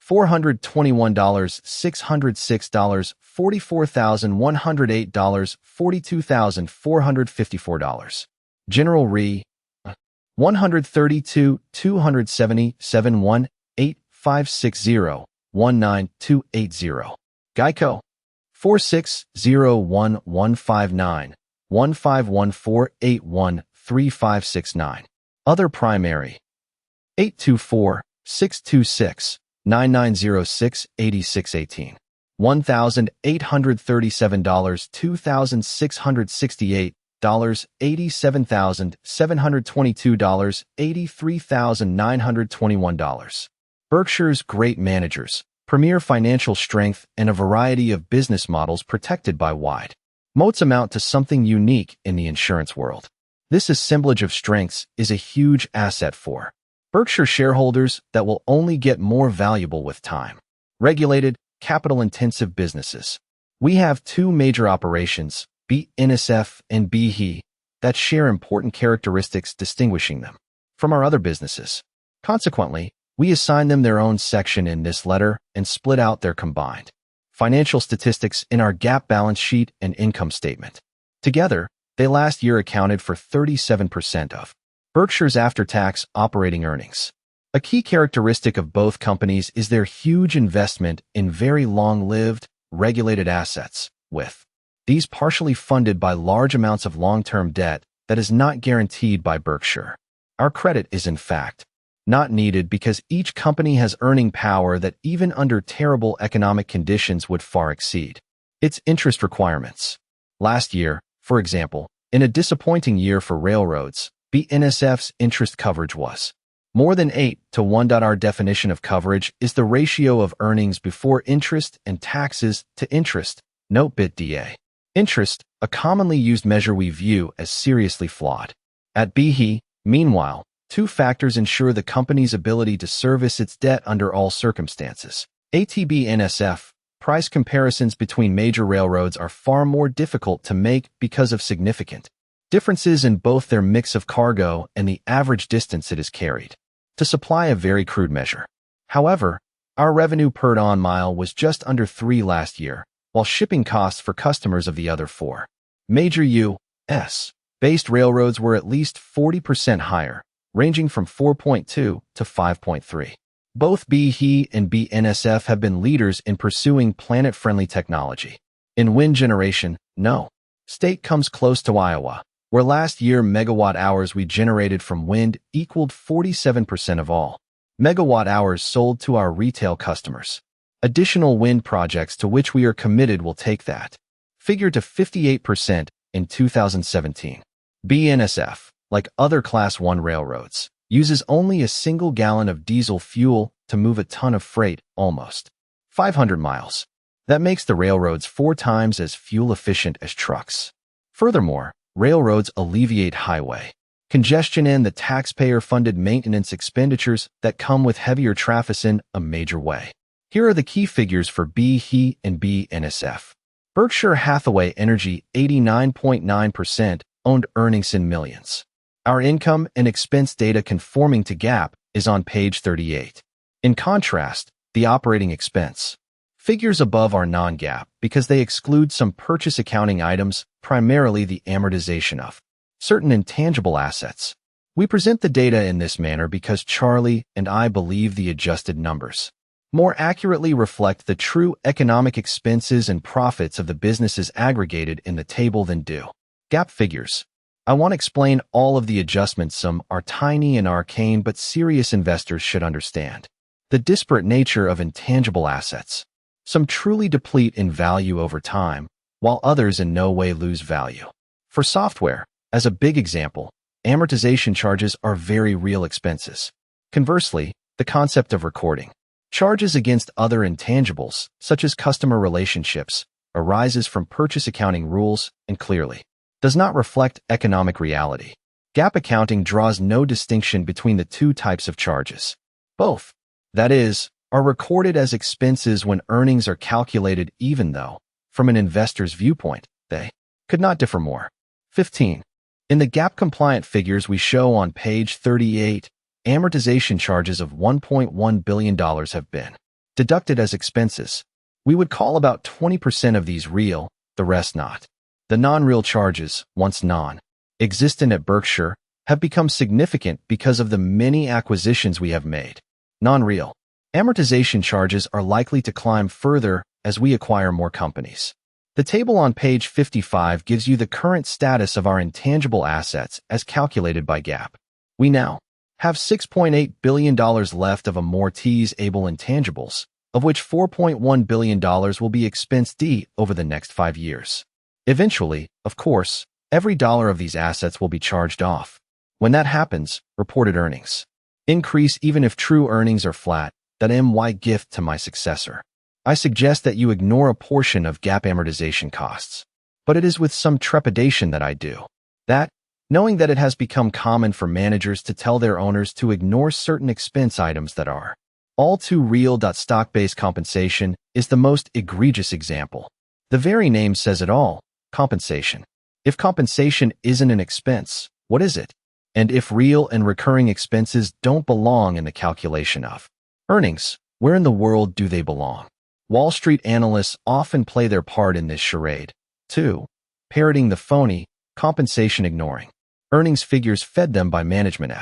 $421, $606, $44,108, $42,454. General Re. 132, 270, 71, 8560, 19280. Geico. 4601-159, 1514813569. Other primary. 824-626, 9906-8618. $1,837, $2,668, $87,722, $83,921. Berkshire's great managers, premier financial strength, and a variety of business models protected by wide moats amount to something unique in the insurance world. This assemblage of strengths is a huge asset for Berkshire shareholders that will only get more valuable with time. Regulated, capital-intensive businesses. We have two major operations, BNSF and BHE, that share important characteristics distinguishing them from our other businesses. Consequently, we assign them their own section in this letter and split out their combined financial statistics in our GAAP balance sheet and income statement. Together, they last year accounted for 37% of Berkshire's after-tax operating earnings. A key characteristic of both companies is their huge investment in very long-lived, regulated assets, with these partially funded by large amounts of long-term debt that is not guaranteed by Berkshire. Our credit is, in fact, not needed because each company has earning power that even under terrible economic conditions would far exceed its interest requirements. Last year, for example, in a disappointing year for railroads, BNSF's interest coverage was more than 8 to 1. Our definition of coverage is the ratio of earnings before interest and taxes to interest, note EBITDA. Interest, a commonly used measure we view as seriously flawed. At BHE, meanwhile, two factors ensure the company's ability to service its debt under all circumstances. ATB-NSF, price comparisons between major railroads are far more difficult to make because of significant differences in both their mix of cargo and the average distance it is carried. To supply a very crude measure. However, our revenue per ton mile was just under 3 last year, while shipping costs for customers of the other 4 major U.S.-based railroads were at least 40% higher, ranging from 4.2 to 5.3. Both BHE and BNSF have been leaders in pursuing planet-friendly technology. In wind generation, no state comes close to Iowa, where last year megawatt-hours we generated from wind equaled 47% of all megawatt-hours sold to our retail customers. Additional wind projects to which we are committed will take that figure to 58% in 2017. BNSF, like other Class 1 railroads, uses only a single gallon of diesel fuel to move a ton of freight, almost 500 miles. That makes the railroads 4 times as fuel efficient as trucks. Furthermore, railroads alleviate highway congestion and the taxpayer-funded maintenance expenditures that come with heavier traffic in a major way. Here are the key figures for BHE and BNSF. Berkshire Hathaway Energy 89.9% owned earnings in millions. Our income and expense data conforming to GAAP is on page 38. In contrast, the The operating expense. Figures above are non-GAAP because they exclude some purchase accounting items, primarily the amortization of certain intangible assets. We present the data in this manner because Charlie and I believe the adjusted numbers more accurately reflect the true economic expenses and profits of the businesses aggregated in the table than do GAAP figures. I want to explain all of the adjustments. Some are tiny and arcane, but serious investors should understand the disparate nature of intangible assets. Some truly deplete in value over time, while others in no way lose value. For software, as a big example, amortization charges are very real expenses. Conversely, the concept of recording charges against other intangibles, such as customer relationships, arises from purchase accounting rules and clearly does not reflect economic reality. GAAP accounting draws no distinction between the two types of charges. Both, that is, are recorded as expenses when earnings are calculated, even though, from an investor's viewpoint, they could not differ more. 15. In the GAAP-compliant figures we show on page 38, amortization charges of $1.1 billion have been deducted as expenses. We would call about 20% of these real, the rest not. The non-real charges, once non-existent at Berkshire, have become significant because of the many acquisitions we have made. Non-real amortization charges are likely to climb further as we acquire more companies. The table on page 55 gives you the current status of our intangible assets as calculated by GAAP. We now have $6.8 billion left of amortizable intangibles, of which $4.1 billion will be expensed over the next 5 years. Eventually, of course, every dollar of these assets will be charged off. When that happens, reported earnings increase even if true earnings are flat. That my gift to my successor. I suggest that you ignore a portion of GAAP amortization costs. But it is with some trepidation that I do that, knowing that it has become common for managers to tell their owners to ignore certain expense items that are all too real. Stock-based compensation is the most egregious example. The very name says it all, compensation. If compensation isn't an expense, what is it? And if real and recurring expenses don't belong in the calculation of earnings, where in the world do they belong? Wall Street analysts often play their part in this charade, too, parroting the phony, compensation ignoring earnings figures fed them by management.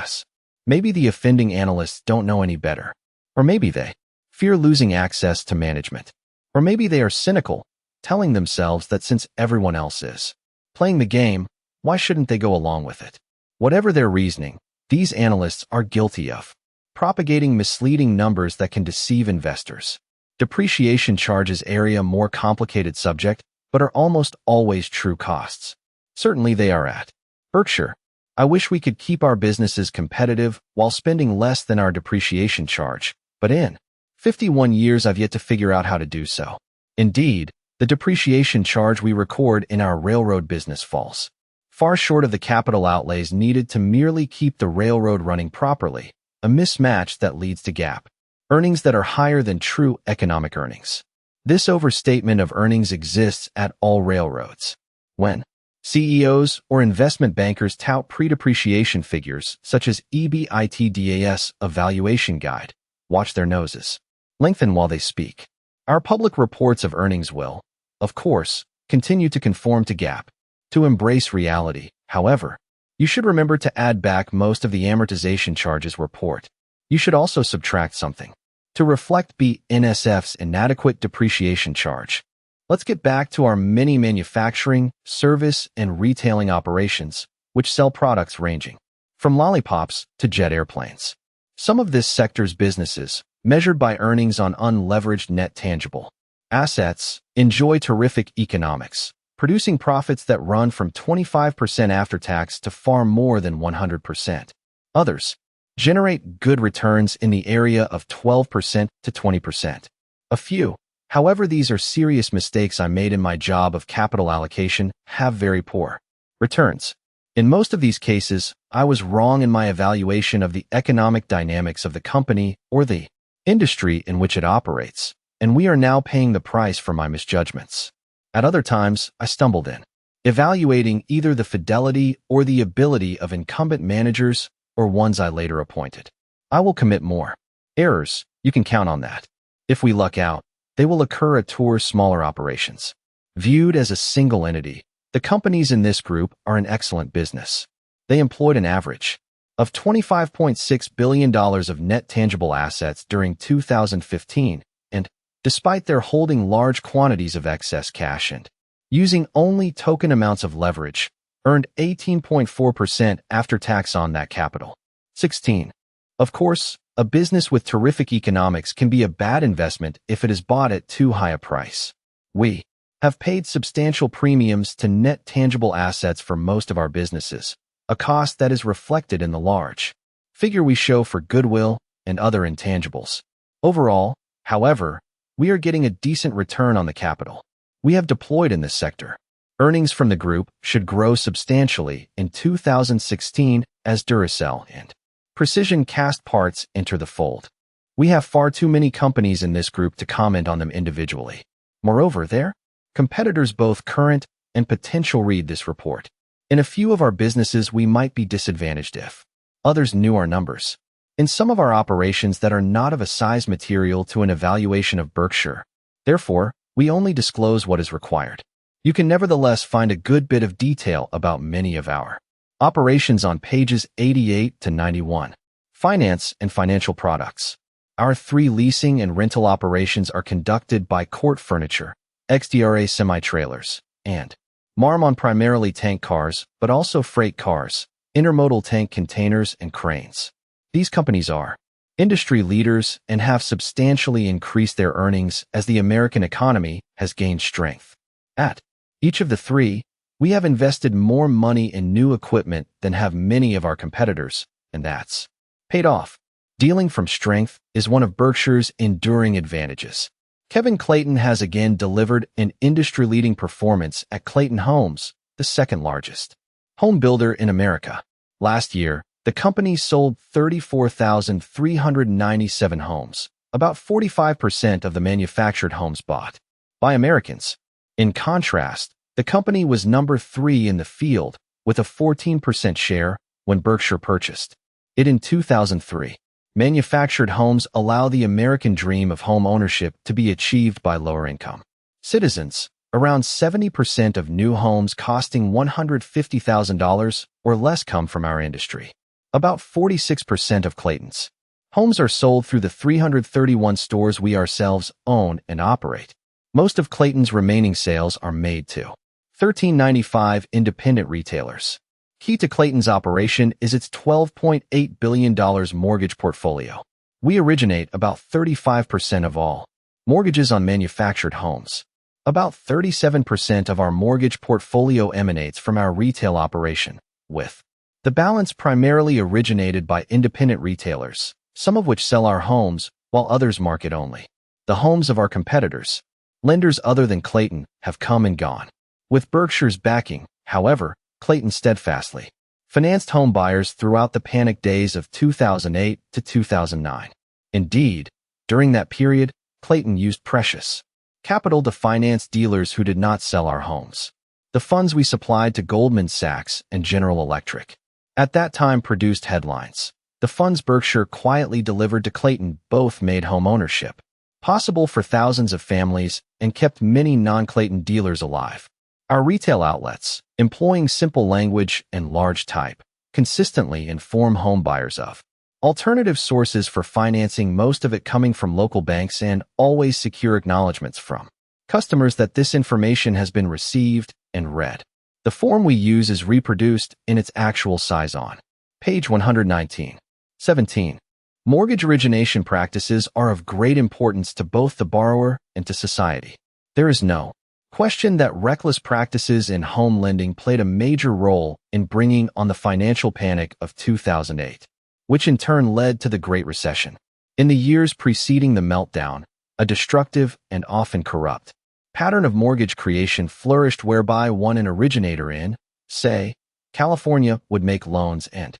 Maybe the offending analysts don't know any better. Or maybe they fear losing access to management. Or maybe they are cynical, telling themselves that since everyone else is playing the game, why shouldn't they go along with it? Whatever their reasoning, these analysts are guilty of propagating misleading numbers that can deceive investors. Depreciation charges a more complicated subject, but are almost always true costs. Certainly they are at Berkshire. I wish we could keep our businesses competitive while spending less than our depreciation charge, but in 51 years I've yet to figure out how to do so. Indeed, the depreciation charge we record in our railroad business falls far short of the capital outlays needed to merely keep the railroad running properly, a mismatch that leads to GAAP earnings that are higher than true economic earnings. This overstatement of earnings exists at all railroads. When CEOs or investment bankers tout pre-depreciation figures such as EBITDA's valuation guide, watch their noses lengthen while they speak. Our public reports of earnings will, of course, continue to conform to GAAP. To embrace reality, however, you should remember to add back most of the amortization charges report. You should also subtract something to reflect BNSF's inadequate depreciation charge. Let's get back to our many manufacturing, service, and retailing operations, which sell products ranging from lollipops to jet airplanes. Some of this sector's businesses, measured by earnings on unleveraged net tangible assets, enjoy terrific economics, producing profits that run from 25% after tax to far more than 100%. Others generate good returns in the area of 12% to 20%. A few, however, these are serious mistakes I made in my job of capital allocation, have very poor returns. In most of these cases, I was wrong in my evaluation of the economic dynamics of the company or the industry in which it operates, and we are now paying the price for my misjudgments. At other times, I stumbled in evaluating either the fidelity or the ability of incumbent managers or ones I later appointed. I will commit more errors, you can count on that. If we luck out, they will occur at Tour's smaller operations. Viewed as a single entity, the companies in this group are an excellent business. They employed an average of $25.6 billion of net tangible assets during 2015, and, despite their holding large quantities of excess cash and using only token amounts of leverage, earned 18.4% after tax on that capital. 16. Of course, a business with terrific economics can be a bad investment if it is bought at too high a price. We have paid substantial premiums to net tangible assets for most of our businesses, a cost that is reflected in the large figure we show for goodwill and other intangibles. Overall, however, we are getting a decent return on the capital we have deployed in this sector. Earnings from the group should grow substantially in 2016 as Duracell and Precision Cast Parts enter the fold. We have far too many companies in this group to comment on them individually. Moreover, their competitors, both current and potential, read this report. In a few of our businesses, we might be disadvantaged if others knew our numbers. In some of our operations that are not of a size material to an evaluation of Berkshire. Therefore, we only disclose what is required. You can nevertheless find a good bit of detail about many of our operations on pages 88 to 91. Finance and financial products. Our 3 leasing and rental operations are conducted by Court Furniture, XDRA Semi-Trailers, and Marmon, primarily tank cars, but also freight cars, intermodal tank containers, and cranes. These companies are industry leaders and have substantially increased their earnings as the American economy has gained strength. At each of the 3, we have invested more money in new equipment than have many of our competitors, and that's paid off. Dealing from strength is one of Berkshire's enduring advantages. Kevin Clayton has again delivered an industry-leading performance at Clayton Homes, the second largest home builder in America. Last year, the company sold 34,397 homes, about 45% of the manufactured homes bought by Americans. In contrast, the company was number 3 in the field with a 14% share when Berkshire purchased it in 2003. Manufactured homes allow the American dream of home ownership to be achieved by lower-income citizens. Around 70% of new homes costing $150,000 or less come from our industry. About 46% of Clayton's homes are sold through the 331 stores we ourselves own and operate. Most of Clayton's remaining sales are made to 1395 independent retailers. Key to Clayton's operation is its $12.8 billion mortgage portfolio. We originate about 35% of all mortgages on manufactured homes. About 37% of our mortgage portfolio emanates from our retail operation, with the balance primarily originated by independent retailers, some of which sell our homes while others market only. The homes of our competitors, lenders other than Clayton, have come and gone. With Berkshire's backing, however, Clayton steadfastly financed home buyers throughout the panic days of 2008 to 2009. Indeed, during that period, Clayton used precious capital to finance dealers who did not sell our homes. The funds we supplied to Goldman Sachs and General Electric at that time produced headlines. The funds Berkshire quietly delivered to Clayton both made home ownership possible for thousands of families and kept many non-Clayton dealers alive. Our retail outlets, employing simple language and large type, consistently inform home buyers of alternative sources for financing, most of it coming from local banks, and always secure acknowledgments from customers that this information has been received and read. The form we use is reproduced in its actual size on page 119. 17. Mortgage origination practices are of great importance to both the borrower and to society. There is no question that reckless practices in home lending played a major role in bringing on the financial panic of 2008, which in turn led to the Great Recession. In the years preceding the meltdown, a destructive and often corrupt pattern of mortgage creation flourished, whereby an originator in, say, California would make loans and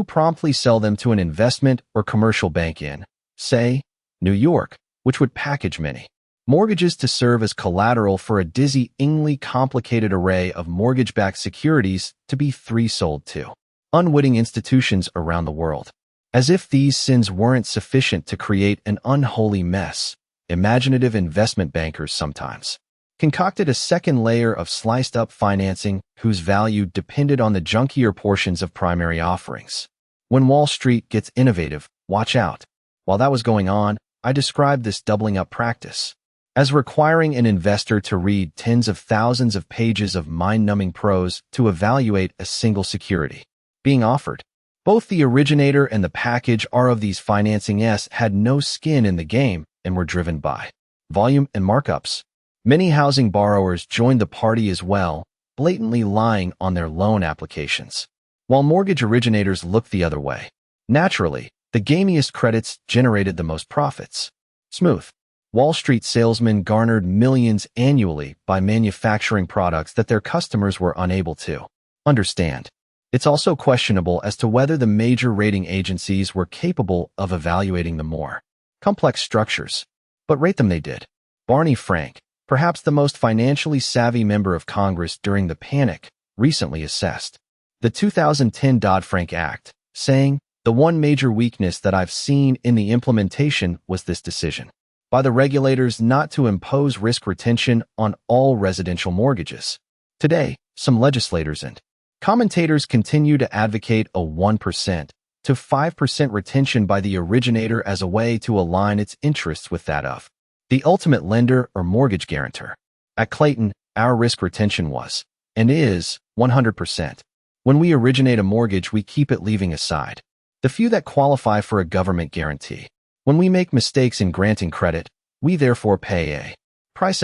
promptly sell them to an investment or commercial bank in, say, New York, which would package many mortgages to serve as collateral for a dizzyingly complicated array of mortgage-backed securities to be sold to unwitting institutions around the world. As if these sins weren't sufficient to create an unholy mess, imaginative investment bankers sometimes concocted a second layer of sliced-up financing whose value depended on the junkier portions of primary offerings. When Wall Street gets innovative, watch out. While that was going on, I described this doubling-up practice as requiring an investor to read tens of thousands of pages of mind-numbing prose to evaluate a single security being offered. Both the originator and the package of these financings had no skin in the game and were driven by volume and markups. Many housing borrowers joined the party as well, blatantly lying on their loan applications, while mortgage originators looked the other way. Naturally, the gamiest credits generated the most profits. Smooth. Wall Street salesmen garnered millions annually by manufacturing products that their customers were unable to understand. It's also questionable as to whether the major rating agencies were capable of evaluating the more complex structures, but rate them they did. Barney Frank, perhaps the most financially savvy member of Congress during the panic, recently assessed the 2010 Dodd-Frank Act, saying, "The one major weakness that I've seen in the implementation was this decision by the regulators not to impose risk retention on all residential mortgages." Today, some legislators and commentators continue to advocate a 1% to 5% retention by the originator as a way to align its interests with that of the ultimate lender or mortgage guarantor. At Clayton, our risk retention was, and is, 100%. When we originate a mortgage, we keep it leaving aside the few that qualify for a government guarantee. When we make mistakes in granting credit, we therefore pay a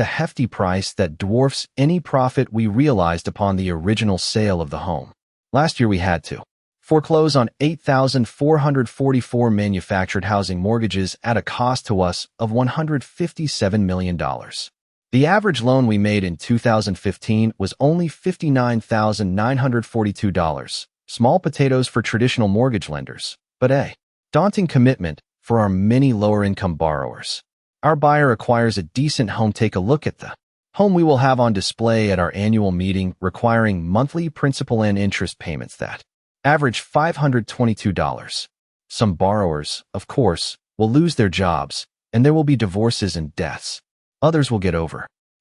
hefty price that dwarfs any profit we realized upon the original sale of the home. Last year we had to foreclose on 8,444 manufactured housing mortgages at a cost to us of $157 million. The average loan we made in 2015 was only $59,942, small potatoes for traditional mortgage lenders, but a daunting commitment for our many lower-income borrowers. Our buyer acquires a decent home. Take a look at the home we will have on display at our annual meeting, requiring monthly principal and interest payments that average $522. Some borrowers, of course, will lose their jobs, and there will be divorces and deaths. Others will get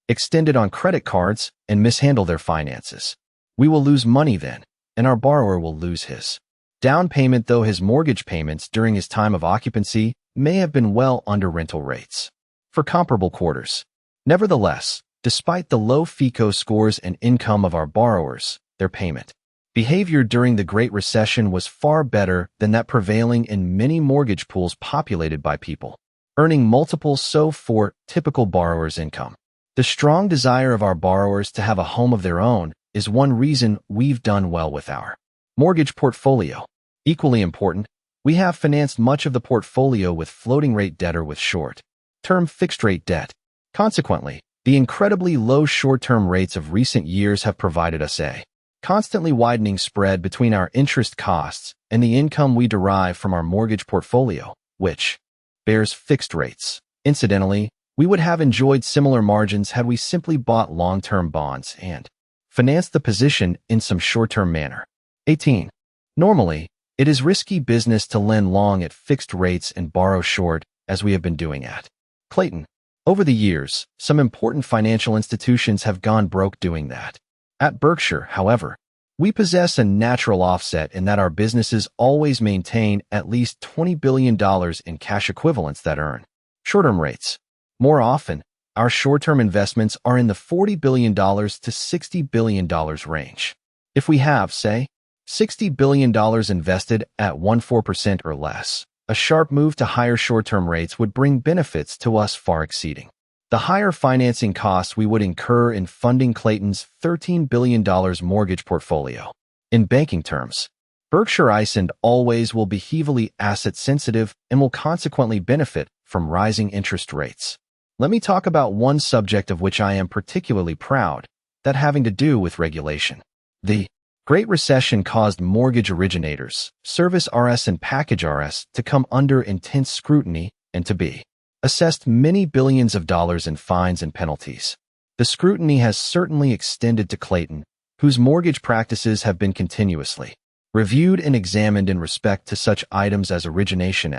extended on credit cards and mishandle their finances. We will lose money then, and our borrower will lose his down payment, though his mortgage payments during his time of occupancy may have been well under rental rates for comparable quarters. Nevertheless, despite the low FICO scores and income of our borrowers, their payment behavior during the Great Recession was far better than that prevailing in many mortgage pools populated by people earning multiples so for typical borrowers' income. The strong desire of our borrowers to have a home of their own is one reason we've done well with our mortgage portfolio. Equally important, we have financed much of the portfolio with floating-rate debt or with short-term fixed-rate debt. Consequently, the incredibly low short-term rates of recent years have provided us a constantly widening spread between our interest costs and the income we derive from our mortgage portfolio, which bears fixed rates. Incidentally, we would have enjoyed similar margins had we simply bought long-term bonds and financed the position in some short-term manner. 18. Normally, it is risky business to lend long at fixed rates and borrow short, as we have been doing at Clayton. Over the years, some important financial institutions have gone broke doing that. At Berkshire, however, we possess a natural offset in that our businesses always maintain at least $20 billion in cash equivalents that earn short-term rates. More often, our short-term investments are in the $40 billion to $60 billion range. If we have, say, $60 billion invested at 1.4% or less, a sharp move to higher short-term rates would bring benefits to us far exceeding the higher financing costs we would incur in funding Clayton's $13 billion mortgage portfolio. In banking terms, Berkshire and always will be heavily asset-sensitive and will consequently benefit from rising interest rates. Let me talk about one subject of which I am particularly proud, that having to do with regulation. The Great Recession caused mortgage originators, service RS and package RS, to come under intense scrutiny and to be assessed many billions of dollars in fines and penalties. The scrutiny has certainly extended to Clayton, whose mortgage practices have been continuously reviewed and examined in respect to such items as origination,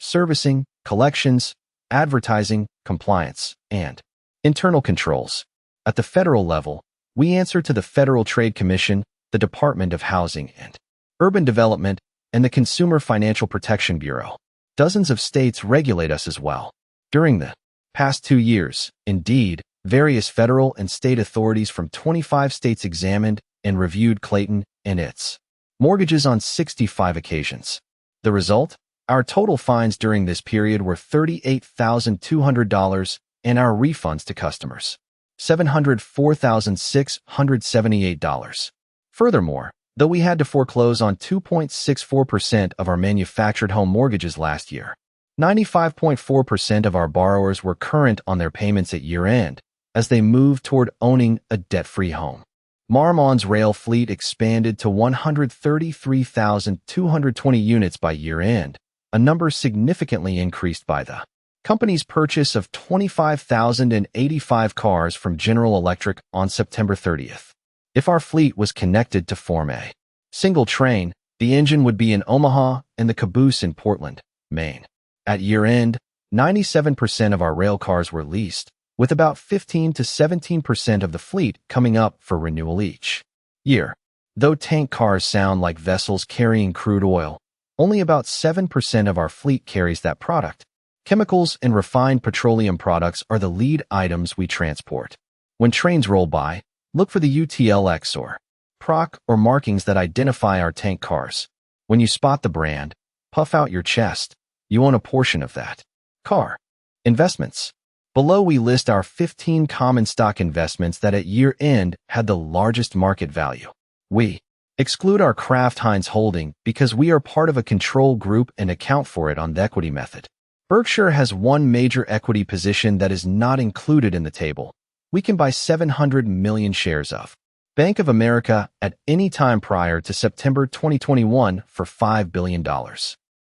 servicing, collections, advertising, compliance, and internal controls. At the federal level, we answer to the Federal Trade Commission, the Department of Housing and Urban Development, and the Consumer Financial Protection Bureau. Dozens of states regulate us as well. During the past 2 years, indeed, various federal and state authorities from 25 states examined and reviewed Clayton and its mortgages on 65 occasions. The result? Our total fines during this period were $38,200 and our refunds to customers, $704,678. Furthermore, though we had to foreclose on 2.64% of our manufactured home mortgages last year, 95.4% of our borrowers were current on their payments at year-end as they moved toward owning a debt-free home. Marmon's rail fleet expanded to 133,220 units by year-end, a number significantly increased by the company's purchase of 25,085 cars from General Electric on September 30th. If our fleet was connected to Form A single train, the engine would be in Omaha and the caboose in Portland, Maine. At year-end, 97% of our rail cars were leased, with about 15 to 17% of the fleet coming up for renewal each year. Though tank cars sound like vessels carrying crude oil, only about 7% of our fleet carries that product. Chemicals and refined petroleum products are the lead items we transport. When trains roll by, look for the UTLX or PROC or markings that identify our tank cars. When you spot the brand, puff out your chest. You own a portion of that car. Investments. Below we list our 15 common stock investments that at year-end had the largest market value. We exclude our Kraft Heinz holding because we are part of a control group and account for it on the equity method. Berkshire has one major equity position that is not included in the table. We can buy 700 million shares of Bank of America at any time prior to September 2021 for $5 billion.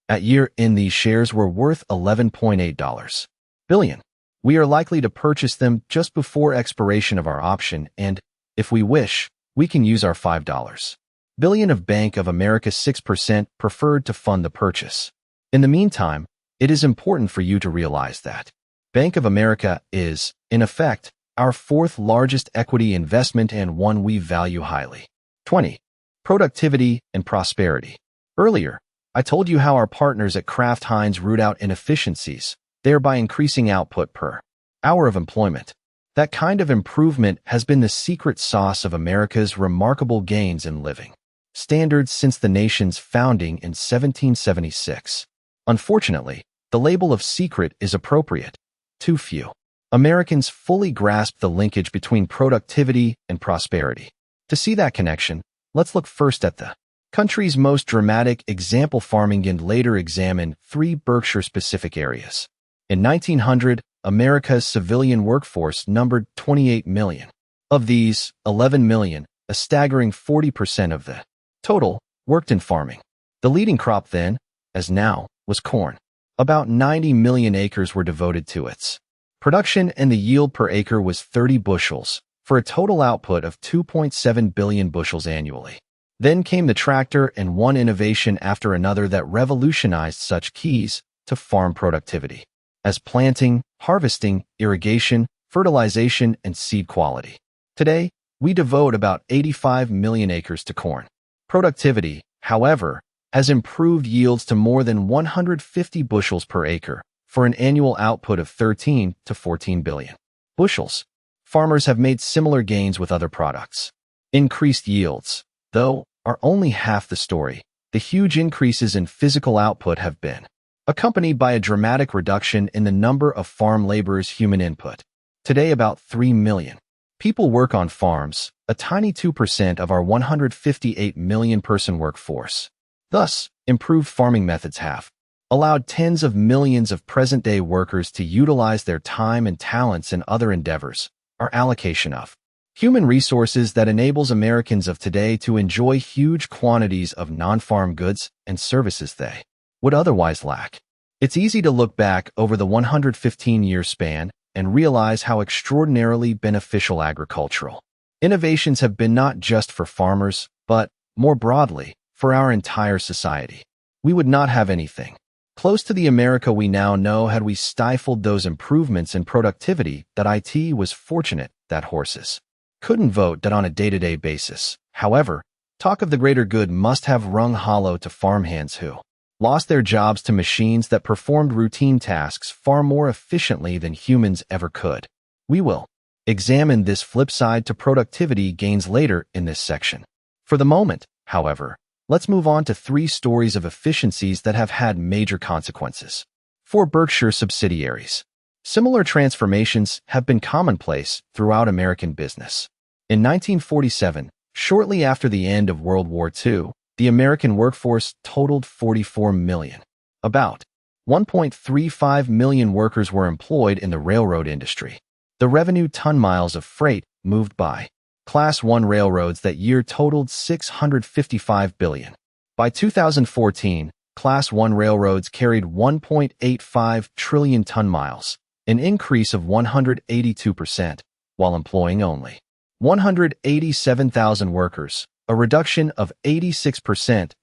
At year-end, these shares were worth $11.8 billion. We are likely to purchase them just before expiration of our option, and, if we wish, we can use our $5 billion of Bank of America 6% preferred to fund the purchase. In the meantime, it is important for you to realize that Bank of America is, in effect, our fourth largest equity investment and one we value highly. 20. Productivity and prosperity. Earlier, I told you how our partners at Kraft Heinz root out inefficiencies, thereby increasing output per hour of employment. That kind of improvement has been the secret sauce of America's remarkable gains in living standards since the nation's founding in 1776. Unfortunately, the label of secret is appropriate. Too few Americans fully grasp the linkage between productivity and prosperity. To see that connection, let's look first at the country's most dramatic example: farming, and later examine 3 Berkshire-specific areas. In 1900, America's civilian workforce numbered 28 million. Of these, 11 million, a staggering 40% of the total, worked in farming. The leading crop then, as now, was corn. About 90 million acres were devoted to its production, and the yield per acre was 30 bushels, for a total output of 2.7 billion bushels annually. Then came the tractor, and one innovation after another that revolutionized such keys to farm productivity as planting, harvesting, irrigation, fertilization, and seed quality. Today, we devote about 85 million acres to corn. Productivity, however, has improved yields to more than 150 bushels per acre, for an annual output of 13 to 14 billion bushels. Farmers have made similar gains with other products. Increased yields, though, are only half the story. The huge increases in physical output have been accompanied by a dramatic reduction in the number of farm laborers' human input. Today, about 3 million people work on farms, a tiny 2% of our 158 million person workforce. Thus, improved farming methods have allowed tens of millions of present-day workers to utilize their time and talents in other endeavors. Our allocation of human resources that enables Americans of today to enjoy huge quantities of non-farm goods and services they would otherwise lack. It's easy to look back over the 115-year span and realize how extraordinarily beneficial agricultural innovations have been, not just for farmers, but, more broadly, for our entire society. We would not have anything Close to the America we now know had we stifled those improvements in productivity that IT was fortunate that horses couldn't vote that on a day-to-day basis. However, talk of the greater good must have rung hollow to farmhands who lost their jobs to machines that performed routine tasks far more efficiently than humans ever could. We will examine this flip side to productivity gains later in this section. For the moment, however, let's move on to 3 stories of efficiencies that have had major consequences for Berkshire subsidiaries. Similar transformations have been commonplace throughout American business. In 1947, shortly after the end of World War II, the American workforce totaled 44 million. About 1.35 million workers were employed in the railroad industry. The revenue ton-miles of freight moved by Class 1 railroads that year totaled 655 billion. By 2014, Class 1 railroads carried 1.85 trillion ton-miles, an increase of 182%, while employing only 187,000 workers, a reduction of 86%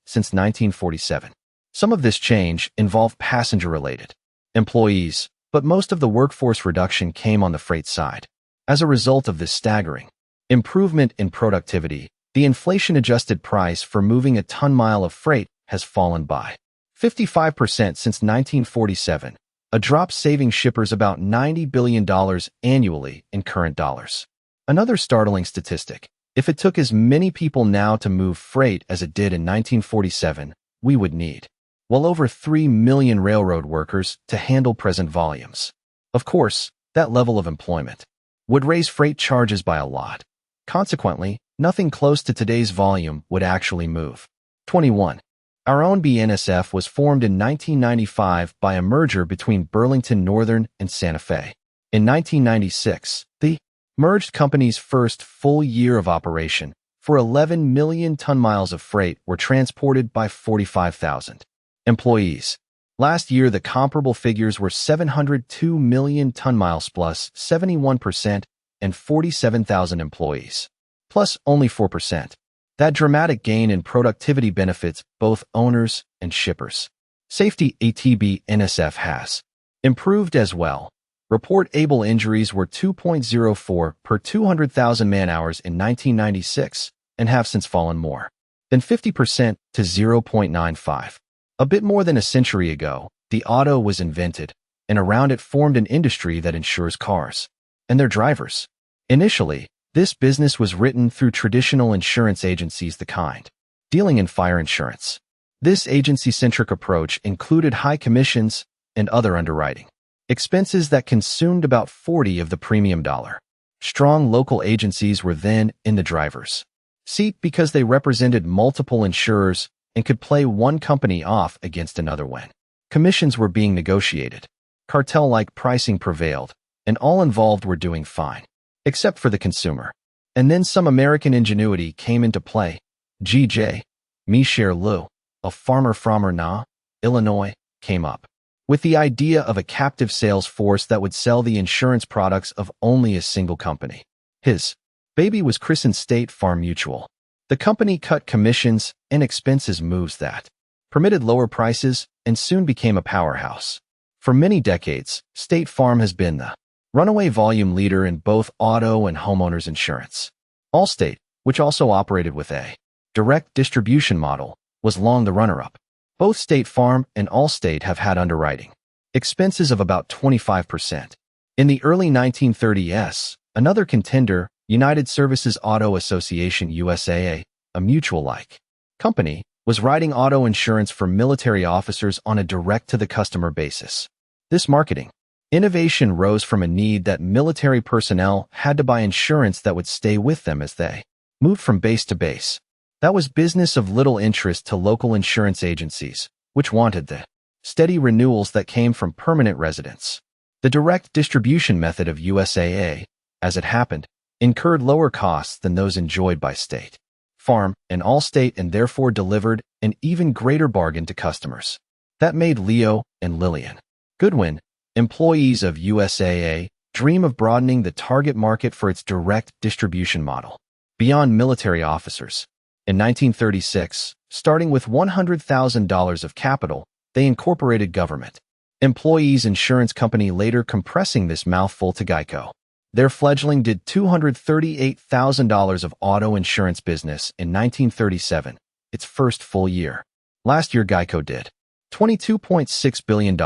since 1947. Some of this change involved passenger-related employees, but most of the workforce reduction came on the freight side. As a result of this staggering improvement in productivity, the inflation-adjusted price for moving a ton-mile of freight has fallen by 55% since 1947, a drop saving shippers about $90 billion annually in current dollars. Another startling statistic: if it took as many people now to move freight as it did in 1947, we would need well over 3 million railroad workers to handle present volumes. Of course, that level of employment would raise freight charges by a lot. Consequently, nothing close to today's volume would actually move. 21. Our own BNSF was formed in 1995 by a merger between Burlington Northern and Santa Fe. In 1996, the merged company's first full year of operation, for 11 million ton-miles of freight were transported by 45,000 employees. Last year, the comparable figures were 702 million ton-miles plus 71% and 47,000 employees, plus only 4%. That dramatic gain in productivity benefits both owners and shippers. Safety ATB NSF has improved as well. Reportable injuries were 2.04 per 200,000 man-hours in 1996 and have since fallen more than 50% to 0.95. A bit more than a century ago, the auto was invented, and around it formed an industry that insures cars and their drivers. Initially, this business was written through traditional insurance agencies, the kind dealing in fire insurance. This agency-centric approach included high commissions and other underwriting expenses that consumed about 40 of the premium dollar. Strong local agencies were then in the driver's seat because they represented multiple insurers and could play one company off against another when commissions were being negotiated. Cartel-like pricing prevailed, and all involved were doing fine, except for the consumer. And then some American ingenuity came into play. G.J. Michel Lou, a farmer from Illinois, came up with the idea of a captive sales force that would sell the insurance products of only a single company. His baby was christened State Farm Mutual. The company cut commissions and expenses moves that permitted lower prices and soon became a powerhouse. For many decades, State Farm has been the runaway volume leader in both auto and homeowners insurance. Allstate, which also operated with a direct distribution model, was long the runner-up. Both State Farm and Allstate have had underwriting expenses of about 25%. In the early 1930s, another contender, United Services Auto Association USAA, a mutual-like company, was writing auto insurance for military officers on a direct-to-the-customer basis. This marketing innovation rose from a need that military personnel had to buy insurance that would stay with them as they moved from base to base. That was business of little interest to local insurance agencies, which wanted the steady renewals that came from permanent residents. The direct distribution method of USAA, as it happened, incurred lower costs than those enjoyed by State Farm and Allstate and therefore delivered an even greater bargain to customers. That made Leo and Lillian Goodwin, employees of USAA, dream of broadening the target market for its direct distribution model beyond military officers. In 1936, starting with $100,000 of capital, they incorporated government employees insurance company, later compressing this mouthful to Geico. Their fledgling did $238,000 of auto insurance business in 1937, its first full year. Last year, Geico did $22.6 billion,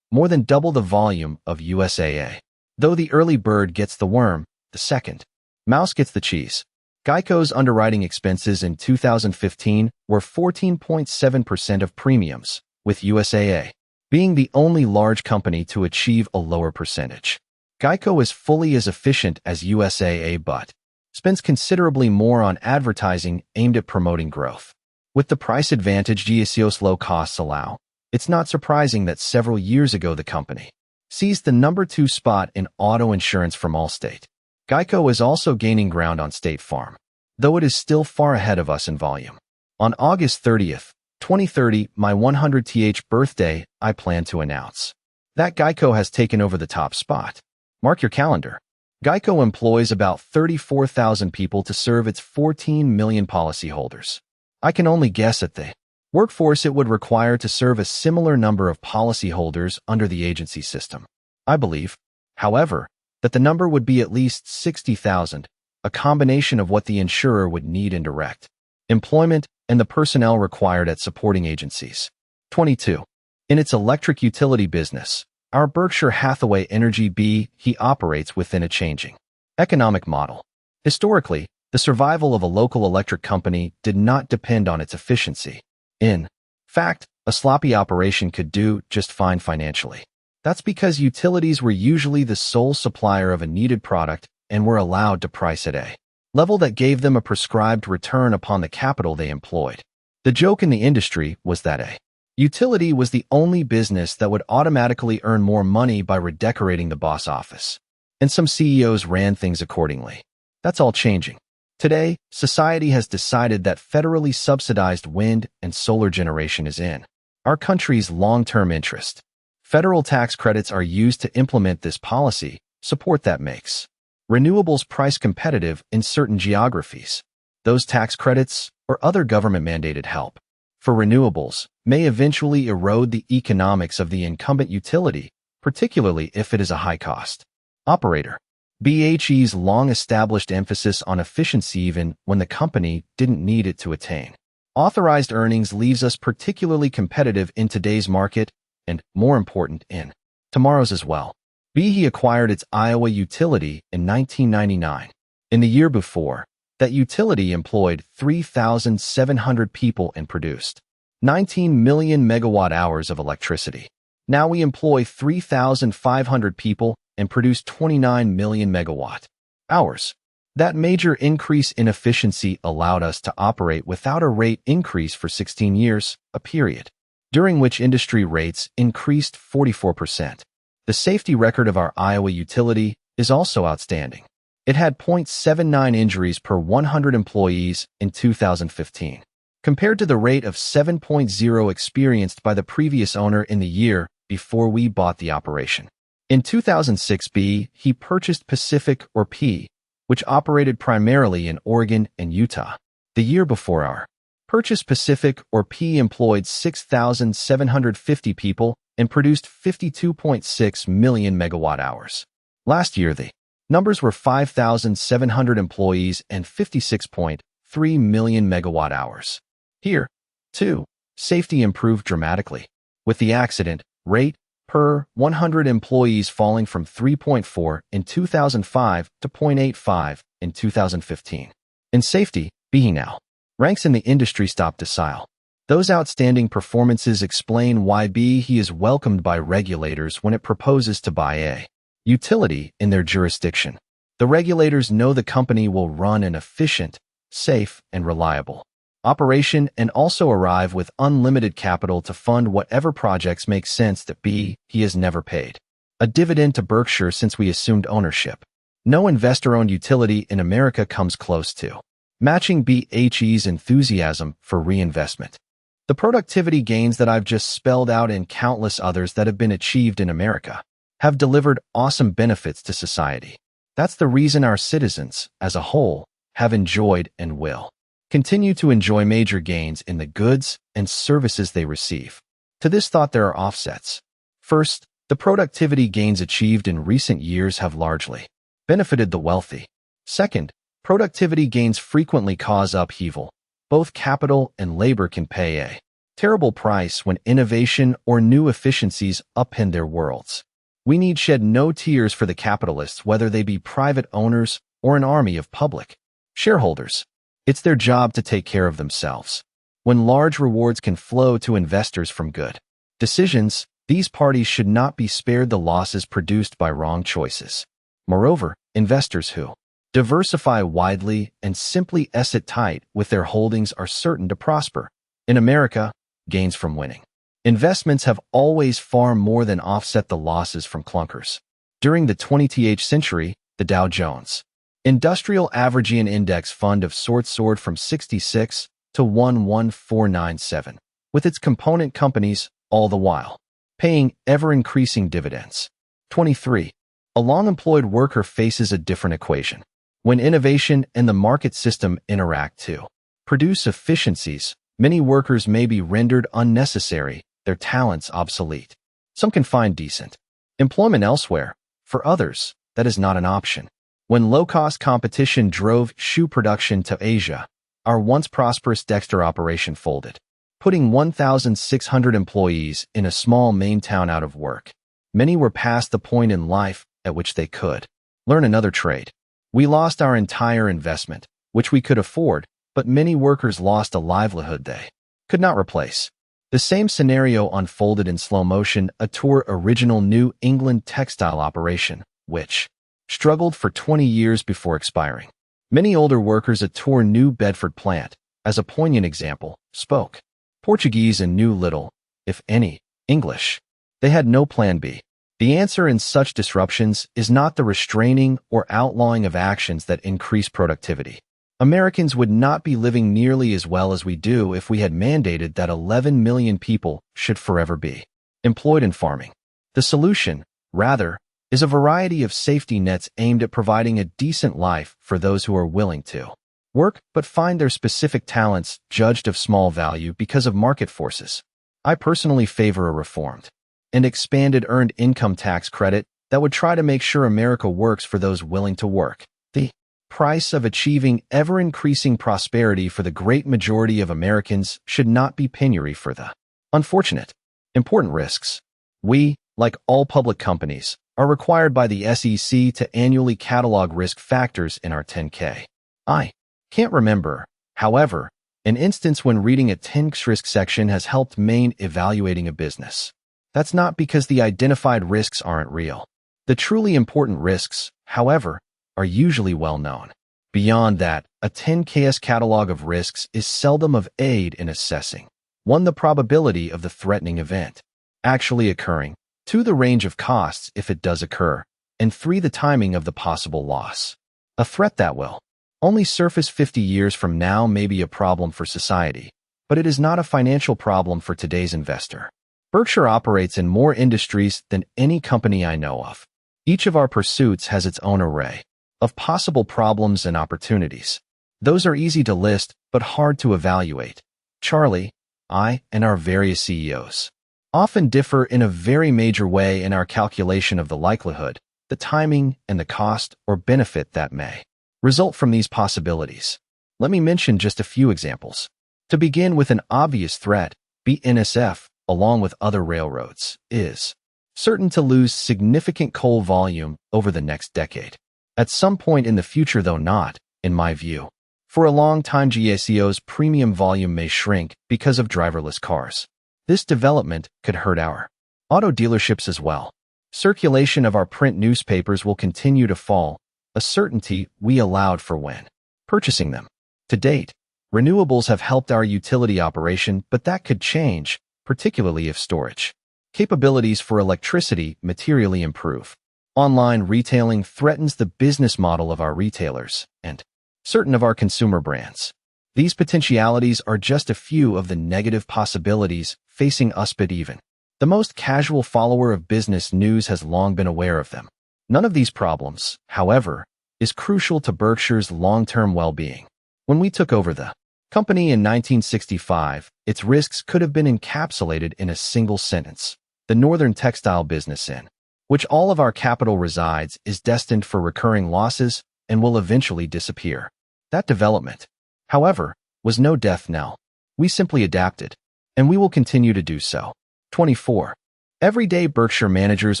more than double the volume of USAA. Though the early bird gets the worm, the second mouse gets the cheese. Geico's underwriting expenses in 2015 were 14.7% of premiums, with USAA being the only large company to achieve a lower percentage. Geico is fully as efficient as USAA but spends considerably more on advertising aimed at promoting growth. With the price advantage Geico's low costs allow, it's not surprising that several years ago the company seized the number 2 spot in auto insurance from Allstate. Geico is also gaining ground on State Farm, though it is still far ahead of us in volume. On August 30th, 2030, my 100th birthday, I plan to announce that Geico has taken over the top spot. Mark your calendar. Geico employs about 34,000 people to serve its 14 million policyholders. I can only guess at the workforce it would require to serve a similar number of policyholders under the agency system. I believe, however, that the number would be at least 60,000, a combination of what the insurer would need in direct employment and the personnel required at supporting agencies. 22. In its electric utility business, our Berkshire Hathaway Energy he operates within a changing economic model. Historically, the survival of a local electric company did not depend on its efficiency. In fact, a sloppy operation could do just fine financially. That's because utilities were usually the sole supplier of a needed product and were allowed to price at a level that gave them a prescribed return upon the capital they employed. The joke in the industry was that a utility was the only business that would automatically earn more money by redecorating the boss office. And some CEOs ran things accordingly. That's all changing. Today, society has decided that federally subsidized wind and solar generation is in our country's long-term interest. Federal tax credits are used to implement this policy, support that makes renewables price competitive in certain geographies. Those tax credits, or other government-mandated help for renewables, may eventually erode the economics of the incumbent utility, particularly if it is a high-cost operator. BHE's long-established emphasis on efficiency even when the company didn't need it to attain authorized earnings leaves us particularly competitive in today's market and, more important, in tomorrow's as well. BHE acquired its Iowa utility in 1999. In the year before, that utility employed 3,700 people and produced 19 million megawatt-hours of electricity. Now we employ 3,500 people and produce 29 million megawatt-hours. That major increase in efficiency allowed us to operate without a rate increase for 16 years, a period during which industry rates increased 44%. The safety record of our Iowa utility is also outstanding. It had 0.79 injuries per 100 employees in 2015, compared to the rate of 7.0 experienced by the previous owner in the year before we bought the operation. In 2006, he purchased Pacific, or P, which operated primarily in Oregon and Utah. The year before our purchase, Pacific, or P, employed 6,750 people and produced 52.6 million megawatt-hours. Last year, the numbers were 5,700 employees and 56.3 million megawatt-hours. Here, too, safety improved dramatically, with the accident rate per 100 employees falling from 3.4 in 2005 to 0.85 in 2015. In safety, BHE now ranks in the industry top decile. Those outstanding performances explain why BHE is welcomed by regulators when it proposes to buy a utility in their jurisdiction. The regulators know the company will run an efficient, safe, and reliable operation and also arrive with unlimited capital to fund whatever projects make sense. That BHE has never paid a dividend to Berkshire since we assumed ownership. No investor-owned utility in America comes close to matching BHE's enthusiasm for reinvestment. The productivity gains that I've just spelled out and countless others that have been achieved in America have delivered awesome benefits to society. That's the reason our citizens, as a whole, have enjoyed and will continue to enjoy major gains in the goods and services they receive. To this thought, there are offsets. First, the productivity gains achieved in recent years have largely benefited the wealthy. Second, productivity gains frequently cause upheaval. Both capital and labor can pay a terrible price when innovation or new efficiencies upend their worlds. We need shed no tears for the capitalists, whether they be private owners or an army of public shareholders. It's their job to take care of themselves. When large rewards can flow to investors from good decisions, these parties should not be spared the losses produced by wrong choices. Moreover, investors who diversify widely and simply sit tight with their holdings are certain to prosper. In America, gains from winning investments have always far more than offset the losses from clunkers. During the 20th century, the Dow Jones Industrial Averaging Index Fund of sorts soared from 66 to 11497, with its component companies all the while paying ever-increasing dividends. 23. A long-employed worker faces a different equation. When innovation and the market system interact to produce efficiencies, many workers may be rendered unnecessary, their talents obsolete. Some can find decent employment elsewhere. For others, that is not an option. When low-cost competition drove shoe production to Asia, our once prosperous Dexter operation folded, putting 1,600 employees in a small Maine town out of work. Many were past the point in life at which they could learn another trade. We lost our entire investment, which we could afford, but many workers lost a livelihood they could not replace. The same scenario unfolded in slow motion at Tour original New England textile operation, which struggled for 20 years before expiring. Many older workers at Tour New Bedford plant, as a poignant example, spoke Portuguese and knew little, if any, English. They had no plan B. The answer in such disruptions is not the restraining or outlawing of actions that increase productivity. Americans would not be living nearly as well as we do if we had mandated that 11 million people should forever be employed in farming. The solution, rather, is a variety of safety nets aimed at providing a decent life for those who are willing to work but find their specific talents judged of small value because of market forces. I personally favor a reformed and expanded earned income tax credit that would try to make sure America works for those willing to work. The price of achieving ever-increasing prosperity for the great majority of Americans should not be penury for the unfortunate. Important risks. We, like all public companies, are required by the SEC to annually catalog risk factors in our 10K. I can't remember, however, an instance when reading a 10K risk section has helped Maine evaluating a business. That's not because the identified risks aren't real. The truly important risks, however, are usually well known. Beyond that, a 10K's catalog of risks is seldom of aid in assessing 1. The probability of the threatening event actually occurring, 2. The range of costs if it does occur, and 3. The timing of the possible loss. A threat that will only surface 50 years from now may be a problem for society, but it is not a financial problem for today's investor. Berkshire operates in more industries than any company I know of. Each of our pursuits has its own array of possible problems and opportunities. Those are easy to list, but hard to evaluate. Charlie, I, and our various CEOs often differ in a very major way in our calculation of the likelihood, the timing, and the cost or benefit that may result from these possibilities. Let me mention just a few examples. To begin with, an obvious threat, BNSF, along with other railroads, is certain to lose significant coal volume over the next decade. At some point in the future, though not, in my view. For a long time, GSEO's premium volume may shrink because of driverless cars. This development could hurt our auto dealerships as well. Circulation of our print newspapers will continue to fall, a certainty we allowed for when purchasing them. To date, renewables have helped our utility operation, but that could change, particularly if storage capabilities for electricity materially improve. Online retailing threatens the business model of our retailers and certain of our consumer brands. These potentialities are just a few of the negative possibilities facing us, but even the most casual follower of business news has long been aware of them. None of these problems, however, is crucial to Berkshire's long-term well-being. When we took over the Company in 1965, its risks could have been encapsulated in a single sentence. The northern textile business in which all of our capital resides is destined for recurring losses and will eventually disappear. That development, however, was no death knell. We simply adapted, and we will continue to do so. 24. Every day Berkshire managers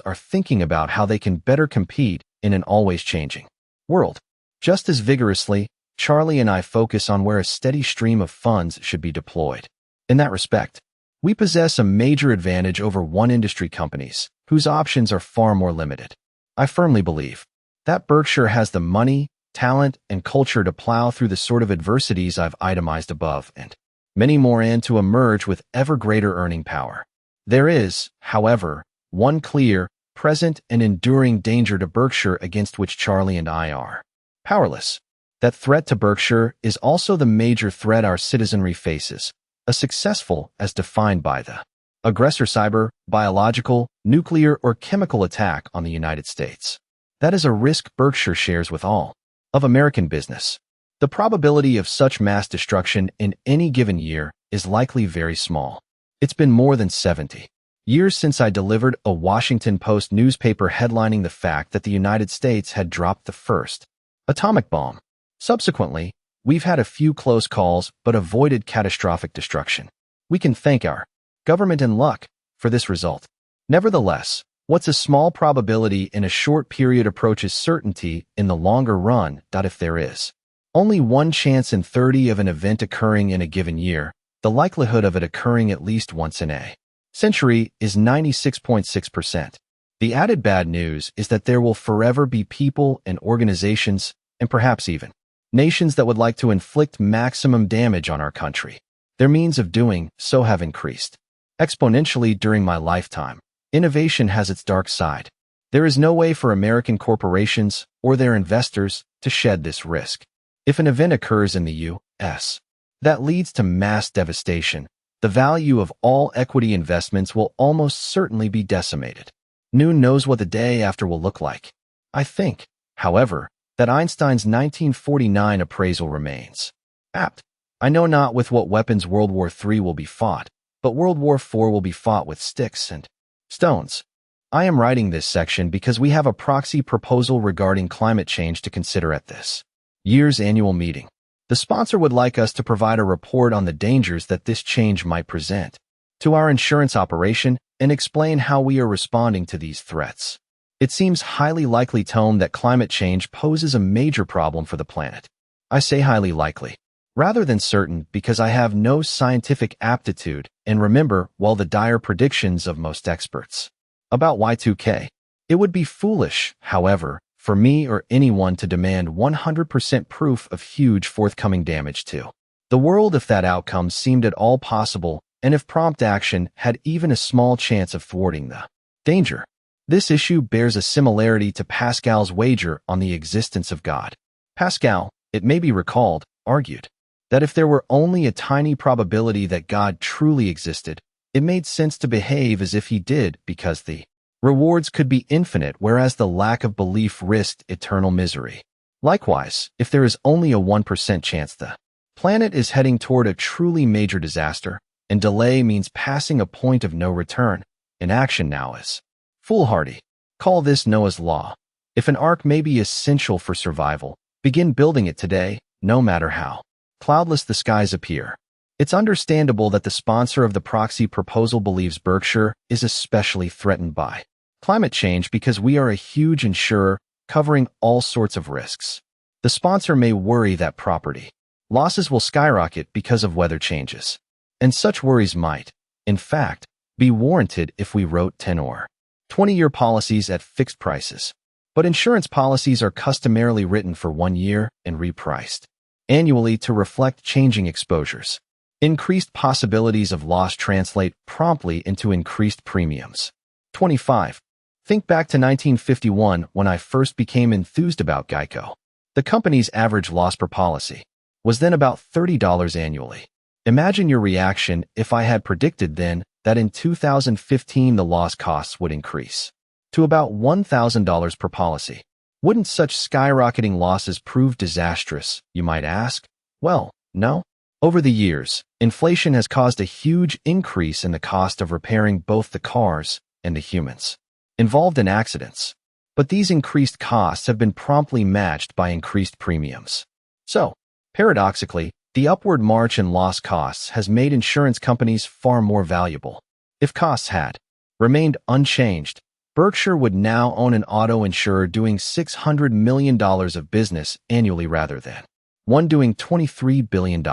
are thinking about how they can better compete in an always changing world. Just as vigorously, Charlie and I focus on where a steady stream of funds should be deployed. In that respect, we possess a major advantage over one-industry companies, whose options are far more limited. I firmly believe that Berkshire has the money, talent, and culture to plow through the sort of adversities I've itemized above and many more and to emerge with ever greater earning power. There is, however, one clear, present, and enduring danger to Berkshire against which Charlie and I are powerless. That threat to Berkshire is also the major threat our citizenry faces, a successful as defined by the aggressor cyber, biological, nuclear, or chemical attack on the United States. That is a risk Berkshire shares with all of American business. The probability of such mass destruction in any given year is likely very small. It's been more than 70 years since I delivered a Washington Post newspaper headlining the fact that the United States had dropped the first atomic bomb. Subsequently, we've had a few close calls but avoided catastrophic destruction. We can thank our government and luck for this result. Nevertheless, what's a small probability in a short period approaches certainty in the longer run. If there is only one chance in 30 of an event occurring in a given year, the likelihood of it occurring at least once in a century is 96.6%. The added bad news is that there will forever be people and organizations, and perhaps even nations that would like to inflict maximum damage on our country. Their means of doing so have increased exponentially during my lifetime. Innovation has its dark side. There is no way for American corporations or their investors to shed this risk. If an event occurs in the U.S. that leads to mass devastation, the value of all equity investments will almost certainly be decimated. Noon knows what the day after will look like. I think, however, that Einstein's 1949 appraisal remains apt. I know not with what weapons World War III will be fought, but World War IV will be fought with sticks and stones. I am writing this section because we have a proxy proposal regarding climate change to consider at this year's annual meeting. The sponsor would like us to provide a report on the dangers that this change might present to our insurance operation and explain how we are responding to these threats. It seems highly likely, Tone, that climate change poses a major problem for the planet. I say highly likely, rather than certain, because I have no scientific aptitude and remember well the dire predictions of most experts about Y2K. It would be foolish, however, for me or anyone to demand 100% proof of huge forthcoming damage to the world if that outcome seemed at all possible and if prompt action had even a small chance of thwarting the danger. This issue bears a similarity to Pascal's wager on the existence of God. Pascal, it may be recalled, argued that if there were only a tiny probability that God truly existed, it made sense to behave as if he did because the rewards could be infinite, whereas the lack of belief risked eternal misery. Likewise, if there is only a 1% chance the planet is heading toward a truly major disaster, and delay means passing a point of no return, inaction now is foolhardy. Call this Noah's Law. If an ark may be essential for survival, begin building it today, no matter how cloudless the skies appear. It's understandable that the sponsor of the proxy proposal believes Berkshire is especially threatened by climate change because we are a huge insurer covering all sorts of risks. The sponsor may worry that property losses will skyrocket because of weather changes, and such worries might, in fact, be warranted if we wrote 10 or 20-year policies at fixed prices. But insurance policies are customarily written for 1 year and repriced annually to reflect changing exposures. Increased possibilities of loss translate promptly into increased premiums. 25. Think back to 1951 when I first became enthused about Geico. The company's average loss per policy was then about $30 annually. Imagine your reaction if I had predicted then that in 2015 the loss costs would increase to about $1,000 per policy. Wouldn't such skyrocketing losses prove disastrous, you might ask? Well, no. Over the years, inflation has caused a huge increase in the cost of repairing both the cars and the humans involved in accidents. But these increased costs have been promptly matched by increased premiums. So, paradoxically, the upward march in loss costs has made insurance companies far more valuable. If costs had remained unchanged, Berkshire would now own an auto insurer doing $600 million of business annually rather than one doing $23 billion.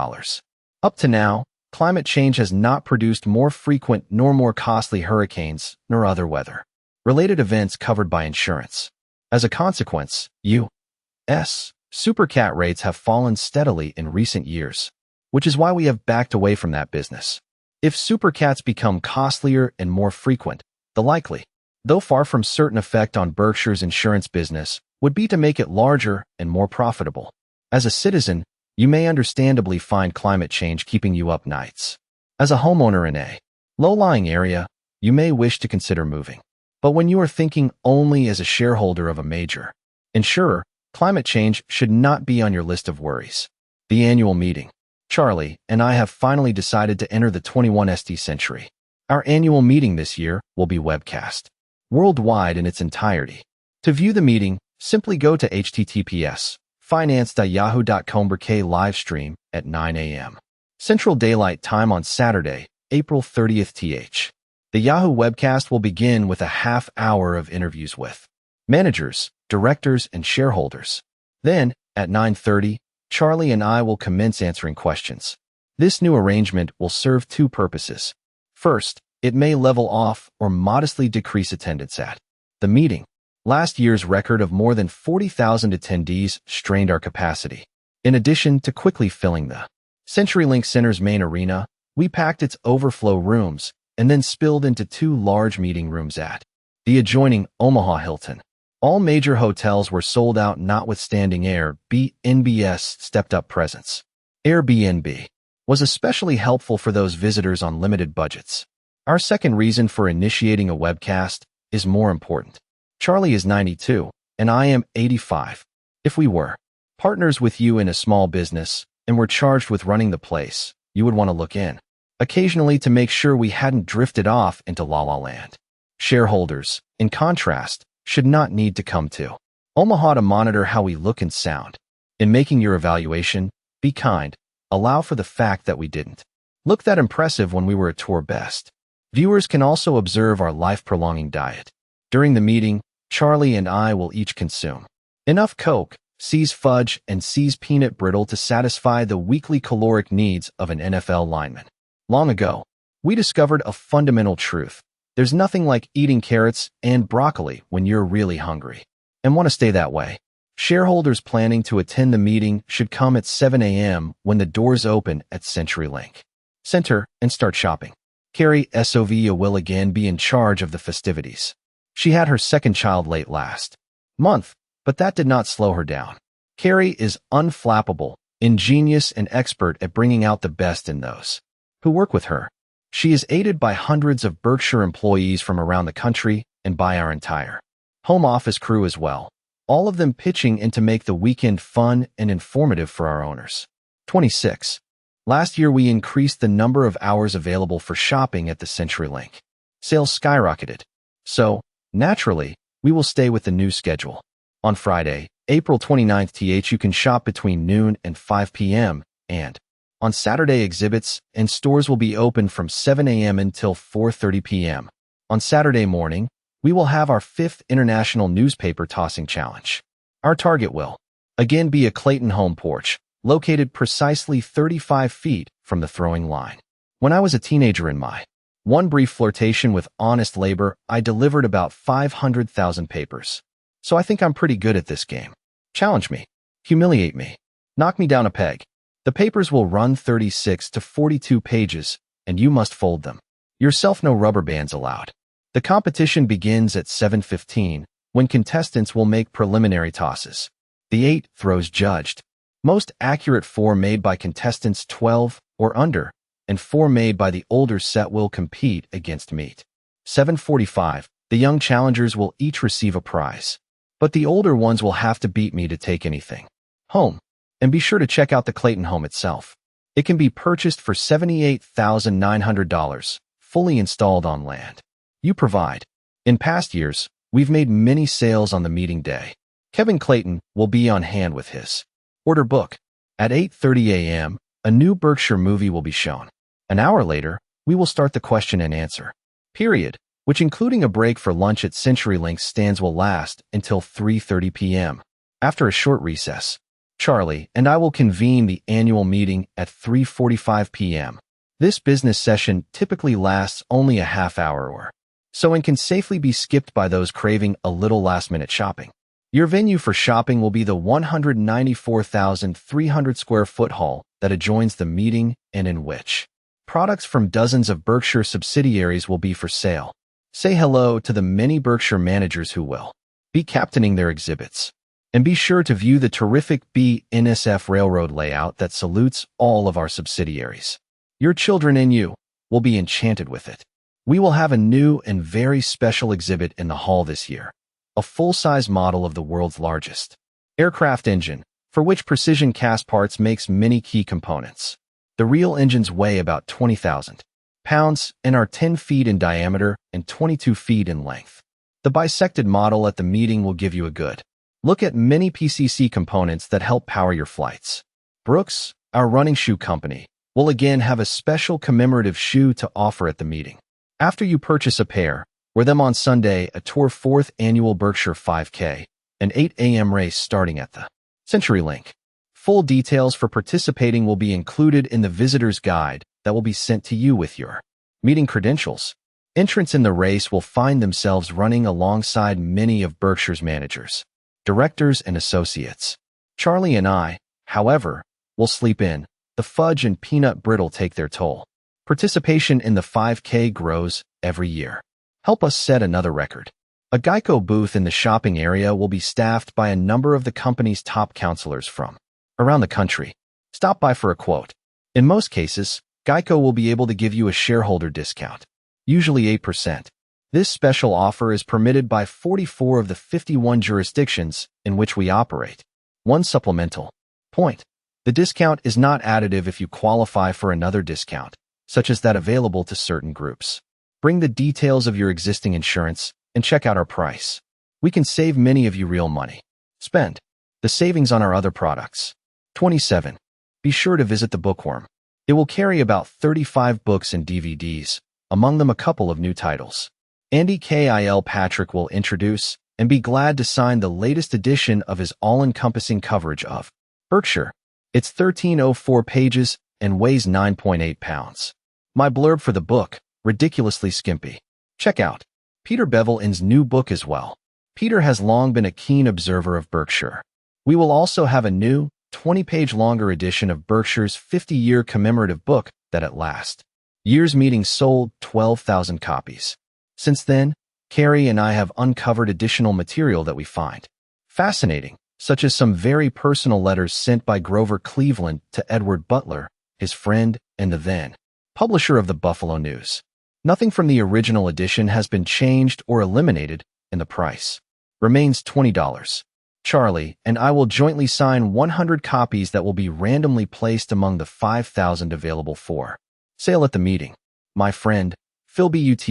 Up to now, climate change has not produced more frequent nor more costly hurricanes nor other weather-related events covered by insurance. As a consequence, U.S. supercat rates have fallen steadily in recent years, which is why we have backed away from that business. If supercats become costlier and more frequent, the likely, though far from certain effect on Berkshire's insurance business would be to make it larger and more profitable. As a citizen, you may understandably find climate change keeping you up nights. As a homeowner in a low-lying area, you may wish to consider moving. But when you are thinking only as a shareholder of a major insurer, climate change should not be on your list of worries. The annual meeting. Charlie and I have finally decided to enter the 21st century. Our annual meeting this year will be webcast worldwide in its entirety. To view the meeting, simply go to https://finance.yahoo.com/k live stream at 9 a.m. Central Daylight Time on Saturday, April 30th th. The Yahoo webcast will begin with a half hour of interviews with managers, directors, and shareholders. Then, at 9:30, Charlie and I will commence answering questions. This new arrangement will serve two purposes. First, it may level off or modestly decrease attendance at the meeting. Last year's record of more than 40,000 attendees strained our capacity. In addition to quickly filling the CenturyLink Center's main arena, we packed its overflow rooms and then spilled into two large meeting rooms at the adjoining Omaha Hilton. All major hotels were sold out notwithstanding Airbnb's stepped-up presence. Airbnb was especially helpful for those visitors on limited budgets. Our second reason for initiating a webcast is more important. Charlie is 92, and I am 85. If we were partners with you in a small business and were charged with running the place, you would want to look in occasionally to make sure we hadn't drifted off into la-la land. Shareholders, in contrast, should not need to come to Omaha to monitor how we look and sound. In making your evaluation, be kind. Allow for the fact that we didn't look that impressive when we were at tour best. Viewers can also observe our life-prolonging diet. During the meeting, Charlie and I will each consume enough Coke, C's fudge, and C's peanut brittle to satisfy the weekly caloric needs of an NFL lineman. Long ago, we discovered a fundamental truth. There's nothing like eating carrots and broccoli when you're really hungry and want to stay that way. Shareholders planning to attend the meeting should come at 7 a.m. when the doors open at CenturyLink Center and start shopping. Carrie Sovia will again be in charge of the festivities. She had her second child late last month, but that did not slow her down. Carrie is unflappable, ingenious, and expert at bringing out the best in those who work with her. She is aided by hundreds of Berkshire employees from around the country and by our entire home office crew as well, all of them pitching in to make the weekend fun and informative for our owners. 26. Last year, we increased the number of hours available for shopping at the CenturyLink. Sales skyrocketed. So, naturally, we will stay with the new schedule. On Friday, April 29th you can shop between noon and 5 p.m. and on Saturday, exhibits and stores will be open from 7 a.m. until 4:30 p.m. On Saturday morning, we will have our 5th International Newspaper Tossing Challenge. Our target will again be a Clayton home porch, located precisely 35 feet from the throwing line. When I was a teenager in my one brief flirtation with honest labor, I delivered about 500,000 papers. So I think I'm pretty good at this game. Challenge me. Humiliate me. Knock me down a peg. The papers will run 36 to 42 pages, and you must fold them. Yourself, no rubber bands allowed. The competition begins at 7:15, when contestants will make preliminary tosses. The 8 throws judged. Most accurate 4 made by contestants 12 or under, and 4 made by the older set will compete against meat. 7:45, the young challengers will each receive a prize. But the older ones will have to beat me to take anything home. And be sure to check out the Clayton home itself. It can be purchased for $78,900, fully installed on land. You provide. In past years, we've made many sales on the meeting day. Kevin Clayton will be on hand with his order book. At 8:30 a.m., a new Berkshire movie will be shown. An hour later, we will start the question and answer period, which including a break for lunch at CenturyLink stands will last until 3:30 p.m. After a short recess, Charlie and I will convene the annual meeting at 3:45 p.m. This business session typically lasts only a half hour or so and can safely be skipped by those craving a little last-minute shopping. Your venue for shopping will be the 194,300 square foot hall that adjoins the meeting and in which products from dozens of Berkshire subsidiaries will be for sale. Say hello to the many Berkshire managers who will be captaining their exhibits. And be sure to view the terrific BNSF railroad layout that salutes all of our subsidiaries. Your children and you will be enchanted with it. We will have a new and very special exhibit in the hall this year, a full-size model of the world's largest aircraft engine, for which Precision Cast Parts makes many key components. The real engines weigh about 20,000 pounds and are 10 feet in diameter and 22 feet in length. The bisected model at the meeting will give you a good look at many PCC components that help power your flights. Brooks, our running shoe company, will again have a special commemorative shoe to offer at the meeting. After you purchase a pair, wear them on Sunday at our 4th annual Berkshire 5K, an 8 a.m. race starting at the CenturyLink. Full details for participating will be included in the visitor's guide that will be sent to you with your meeting credentials. Entrants in the race will find themselves running alongside many of Berkshire's managers, directors, and associates. Charlie and I, however, will sleep in. The fudge and peanut brittle take their toll. Participation in the 5K grows every year. Help us set another record. A Geico booth in the shopping area will be staffed by a number of the company's top counselors from around the country. Stop by for a quote. In most cases, Geico will be able to give you a shareholder discount, usually 8%. This special offer is permitted by 44 of the 51 jurisdictions in which we operate. One supplemental point. The discount is not additive if you qualify for another discount, such as that available to certain groups. Bring the details of your existing insurance and check out our price. We can save many of you real money. Spend the savings on our other products. 27. Be sure to visit the Bookworm. It will carry about 35 books and DVDs, among them a couple of new titles. Andy Kilpatrick will introduce and be glad to sign the latest edition of his all-encompassing coverage of Berkshire. It's 1,304 pages and weighs 9.8 pounds. My blurb for the book, ridiculously skimpy. Check out Peter Bevelin's new book as well. Peter has long been a keen observer of Berkshire. We will also have a new, 20-page longer edition of Berkshire's 50-year commemorative book that at last year's meeting sold 12,000 copies. Since then, Carrie and I have uncovered additional material that we find fascinating, such as some very personal letters sent by Grover Cleveland to Edward Butler, his friend and the then publisher of the Buffalo News. Nothing from the original edition has been changed or eliminated, and the price remains $20. Charlie and I will jointly sign 100 copies that will be randomly placed among the 5,000 available for sale at the meeting. My friend, Phil Buth,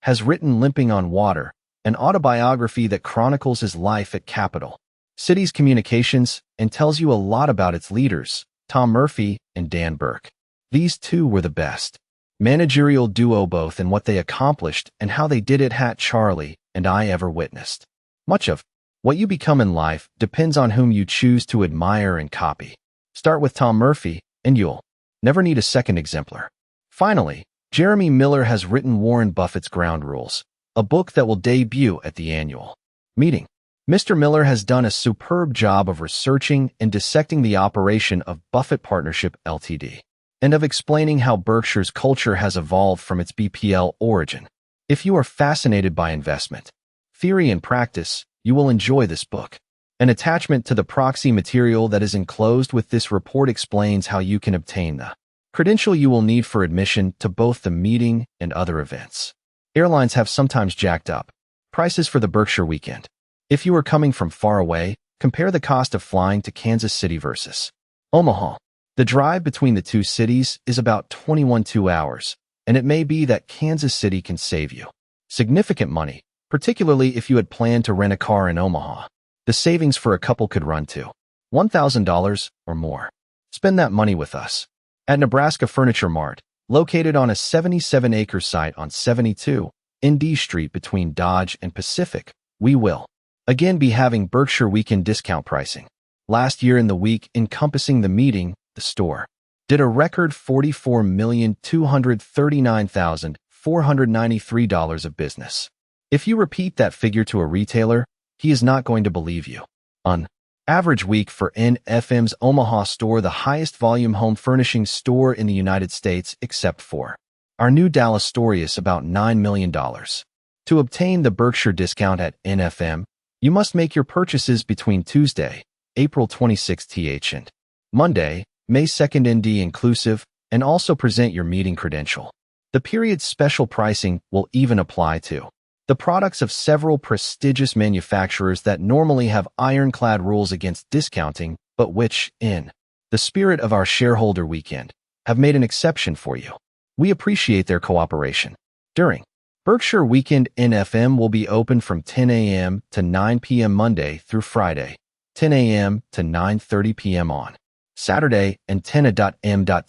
has written Limping on Water, an autobiography that chronicles his life at Capital Cities Communications and tells you a lot about its leaders, Tom Murphy and Dan Burke. These two were the best managerial duo both in what they accomplished and how they did it. Charlie and I ever witnessed. Much of what you become in life depends on whom you choose to admire and copy. Start with Tom Murphy, and you'll never need a second exemplar. Finally, Jeremy Miller has written Warren Buffett's Ground Rules, a book that will debut at the annual meeting. Mr. Miller has done a superb job of researching and dissecting the operation of Buffett Partnership Ltd. and of explaining how Berkshire's culture has evolved from its BPL origin. If you are fascinated by investment theory and practice, you will enjoy this book. An attachment to the proxy material that is enclosed with this report explains how you can obtain the credential you will need for admission to both the meeting and other events. Airlines have sometimes jacked up prices for the Berkshire weekend. If you are coming from far away, compare the cost of flying to Kansas City versus Omaha. The drive between the two cities is about 21 hours, and it may be that Kansas City can save you significant money, particularly if you had planned to rent a car in Omaha. The savings for a couple could run to $1,000 or more. Spend that money with us. At Nebraska Furniture Mart, located on a 77-acre site on 72 ND Street between Dodge and Pacific, we will again be having Berkshire weekend discount pricing. Last year in the week encompassing the meeting, the store did a record $44,239,493 of business. If you repeat that figure to a retailer, he is not going to believe you. On average week for NFM's Omaha store, the highest volume home furnishings store in the United States, except for our new Dallas store, is about $9 million. To obtain the Berkshire discount at NFM, you must make your purchases between Tuesday, April 26th and Monday, May 2nd ND inclusive, and also present your meeting credential. The period's special pricing will even apply to the products of several prestigious manufacturers that normally have ironclad rules against discounting, but which, in the spirit of our shareholder weekend, have made an exception for you. We appreciate their cooperation. During Berkshire weekend, NFM will be open from 10 a.m. to 9 p.m. Monday through Friday, 10 a.m. to 9:30 p.m. on Saturday, and 10 a.m. to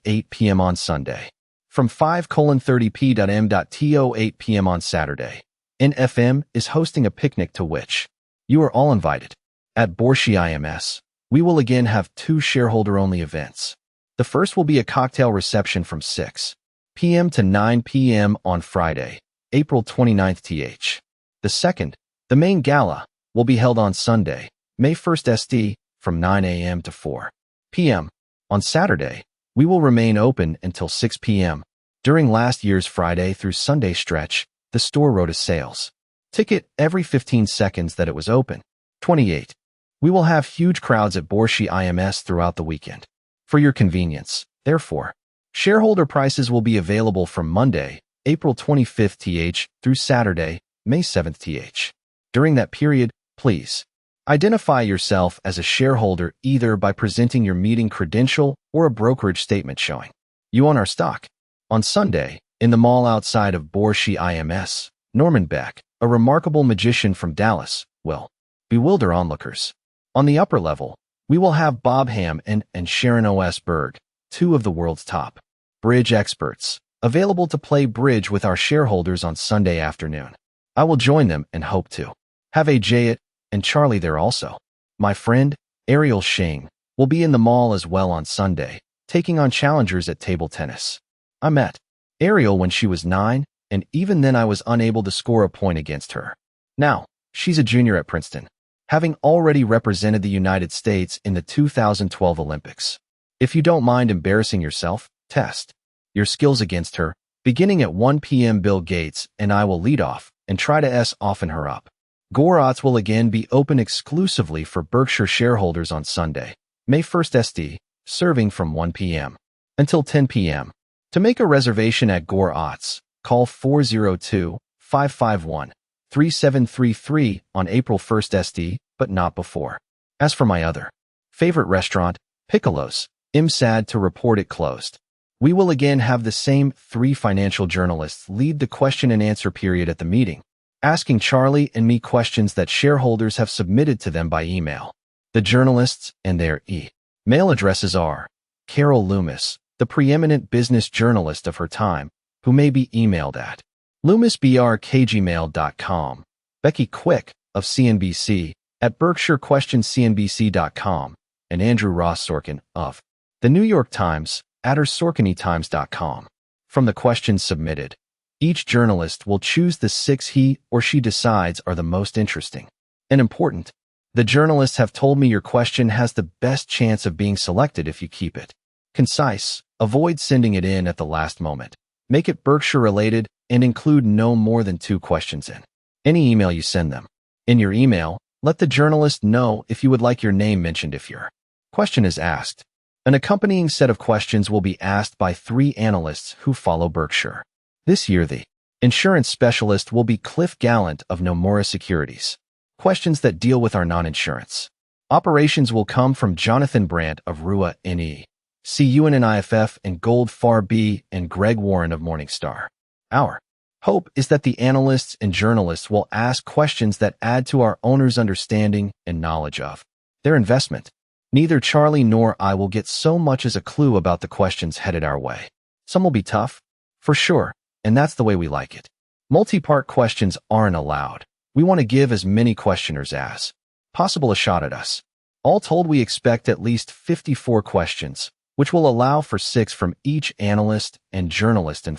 8 p.m. on Sunday. From 5:30 p.m. to 8 p.m. on Saturday, NFM is hosting a picnic to which you are all invited. At Berkshire IMS, we will again have two shareholder-only events. The first will be a cocktail reception from 6 p.m. to 9 p.m. on Friday, April 29th. The second, the main gala, will be held on Sunday, May 1st ST, from 9 a.m. to 4 p.m. On Saturday, we will remain open until 6 p.m. During last year's Friday through Sunday stretch, the store wrote a sales ticket every 15 seconds that it was open. 28. We will have huge crowds at Berkshire IMS throughout the weekend. For your convenience, therefore, shareholder prices will be available from Monday, April 25th through Saturday, May 7th. During that period, please identify yourself as a shareholder either by presenting your meeting credential or a brokerage statement showing you own our stock. On Sunday, in the mall outside of Berkshire IMS, Norman Beck, a remarkable magician from Dallas, will bewilder onlookers. On the upper level, we will have Bob Ham and Sharon O.S. Berg, two of the world's top bridge experts, available to play bridge with our shareholders on Sunday afternoon. I will join them and hope to have AJ and Charlie there also. My friend, Ariel Shing, will be in the mall as well on Sunday, taking on challengers at table tennis. I met Ariel when she was 9, and even then I was unable to score a point against her. Now, she's a junior at Princeton, having already represented the United States in the 2012 Olympics. If you don't mind embarrassing yourself, test your skills against her. Beginning at 1 p.m. Bill Gates and I will lead off and try to soften her up. Gorots will again be open exclusively for Berkshire shareholders on Sunday, May 1st ST, serving from 1 p.m. until 10 p.m. To make a reservation at Gorots, call 402-551-3733 on April 1st ST, but not before. As for my other favorite restaurant, Piccolo's, I'm sad to report it closed. We will again have the same 3 financial journalists lead the question and answer period at the meeting, asking Charlie and me questions that shareholders have submitted to them by email. The journalists and their email addresses are Carol Loomis, the preeminent business journalist of her time, who may be emailed at loomisbrk@gmail.com, Becky Quick of CNBC at berkshirequestioncnbc.com, and Andrew Ross Sorkin of The New York Times at sorkinytimes.com. From the questions submitted, each journalist will choose the 6 he or she decides are the most interesting and important. The journalists have told me your question has the best chance of being selected if you keep it concise, avoid sending it in at the last moment, make it Berkshire related, and include no more than 2 questions in any email you send them. In your email, let the journalist know if you would like your name mentioned if your question is asked. An accompanying set of questions will be asked by 3 analysts who follow Berkshire. This year, the insurance specialist will be Cliff Gallant of Nomura Securities. Questions that deal with our non-insurance Operations will come from Jonathan Brandt of Rua NE, CUNNIFF and Gold Far B, and Greg Warren of Morningstar. Our hope is that the analysts and journalists will ask questions that add to our owners' understanding and knowledge of their investment. Neither Charlie nor I will get so much as a clue about the questions headed our way. Some will be tough, for sure, and that's the way we like it. Multi-part questions aren't allowed. We want to give as many questioners as possible a shot at us. All told, we expect at least 54 questions, which will allow for 6 from each analyst and journalist and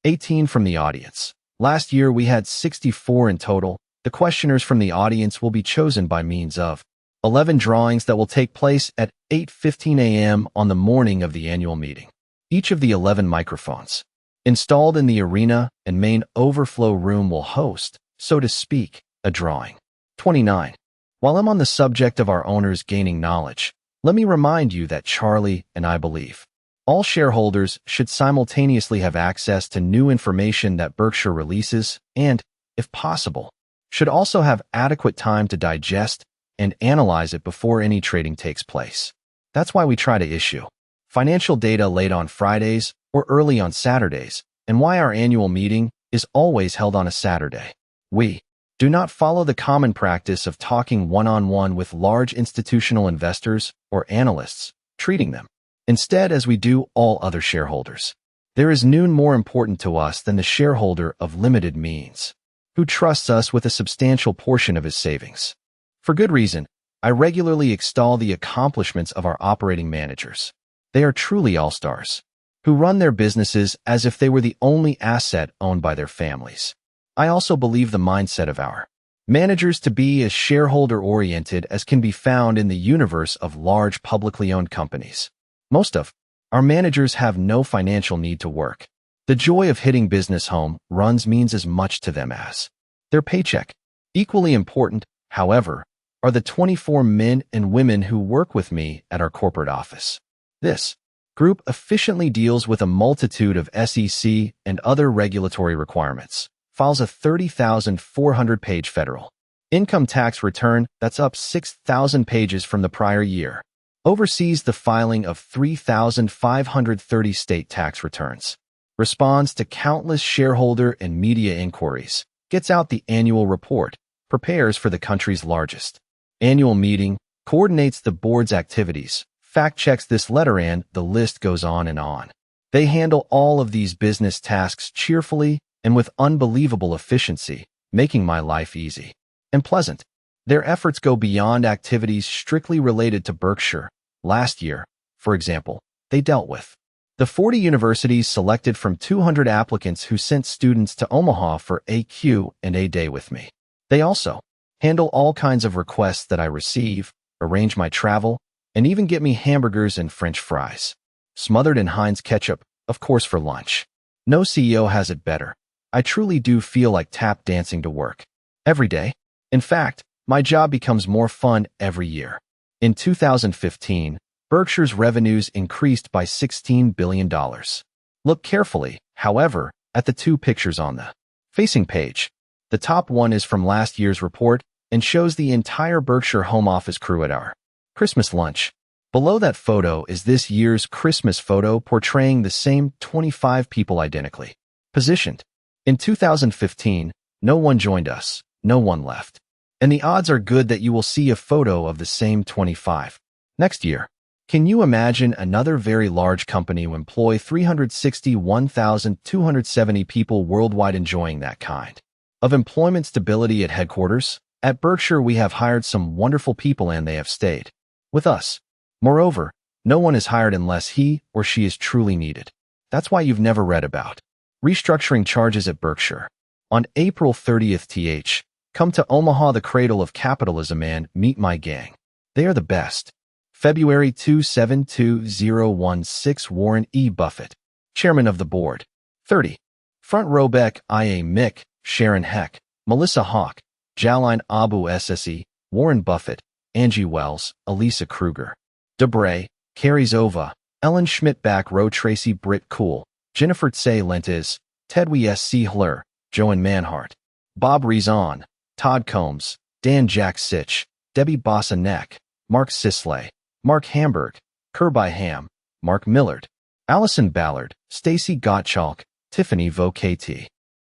18 from the audience. Last year, we had 64 in total. The questioners from the audience will be chosen by means of 11 drawings that will take place at 8:15 a.m. on the morning of the annual meeting. Each of the 11 microphones installed in the arena and main overflow room will host, so to speak, a drawing. 29. While I'm on the subject of our owners gaining knowledge, let me remind you that Charlie and I believe all shareholders should simultaneously have access to new information that Berkshire releases and, if possible, should also have adequate time to digest and analyze it before any trading takes place. That's why we try to issue financial data late on Fridays or early on Saturdays, and why our annual meeting is always held on a Saturday. We do not follow the common practice of talking one-on-one with large institutional investors or analysts, treating them instead as we do all other shareholders. There is none more important to us than the shareholder of limited means, who trusts us with a substantial portion of his savings. For good reason, I regularly extol the accomplishments of our operating managers. They are truly all-stars, who run their businesses as if they were the only asset owned by their families. I also believe the mindset of our managers to be as shareholder-oriented as can be found in the universe of large publicly owned companies. Most of our managers have no financial need to work. The joy of hitting business home runs means as much to them as their paycheck. Equally important, however, are the 24 men and women who work with me at our corporate office. This group efficiently deals with a multitude of SEC and other regulatory requirements, files a 30,400-page federal income tax return that's up 6,000 pages from the prior year, oversees the filing of 3,530 state tax returns, responds to countless shareholder and media inquiries, gets out the annual report, prepares for the country's largest annual meeting, coordinates the board's activities, fact-checks this letter, and the list goes on and on. They handle all of these business tasks cheerfully and with unbelievable efficiency, making my life easy and pleasant. Their efforts go beyond activities strictly related to Berkshire. Last year, for example, they dealt with the 40 universities selected from 200 applicants who sent students to Omaha for a Q&A day with me. They also handle all kinds of requests that I receive, arrange my travel, and even get me hamburgers and French fries, smothered in Heinz ketchup, of course, for lunch. No CEO has it better. I truly do feel like tap dancing to work every day. In fact, my job becomes more fun every year. In 2015, Berkshire's revenues increased by $16 billion. Look carefully, however, at the 2 pictures on the facing page. The top one is from last year's report and shows the entire Berkshire home office crew at our Christmas lunch. Below that photo is this year's Christmas photo portraying the same 25 people identically positioned. In 2015, no one joined us, no one left. And the odds are good that you will see a photo of the same 25 next year. Can you imagine another very large company who employ 361,270 people worldwide enjoying that kind of employment stability at headquarters? At Berkshire, we have hired some wonderful people and they have stayed with us. Moreover, no one is hired unless he or she is truly needed. That's why you've never read about restructuring charges at Berkshire. On April 30th, come to Omaha, the cradle of capitalism, and meet my gang. They are the best. February 272016 Warren E. Buffett, Chairman of the Board. 30. Front row Beck, I.A. Mick, Sharon Heck, Melissa Hawk, Jaline Abu SSE, Warren Buffett, Angie Wells, Elisa Kruger, Debray, Carrie Zova, Ellen Schmidt. Back row Tracy Britt Cool, Jennifer Tsay Lentes, Tedwy S.C. Hler, Joan Manhart, Bob Rezon, Todd Combs, Dan Jack Sitch, Debbie Bossa Neck, Mark Sisley, Mark Hamburg, Kirby Ham, Mark Millard, Allison Ballard, Stacy Gottschalk, Tiffany Vo KT.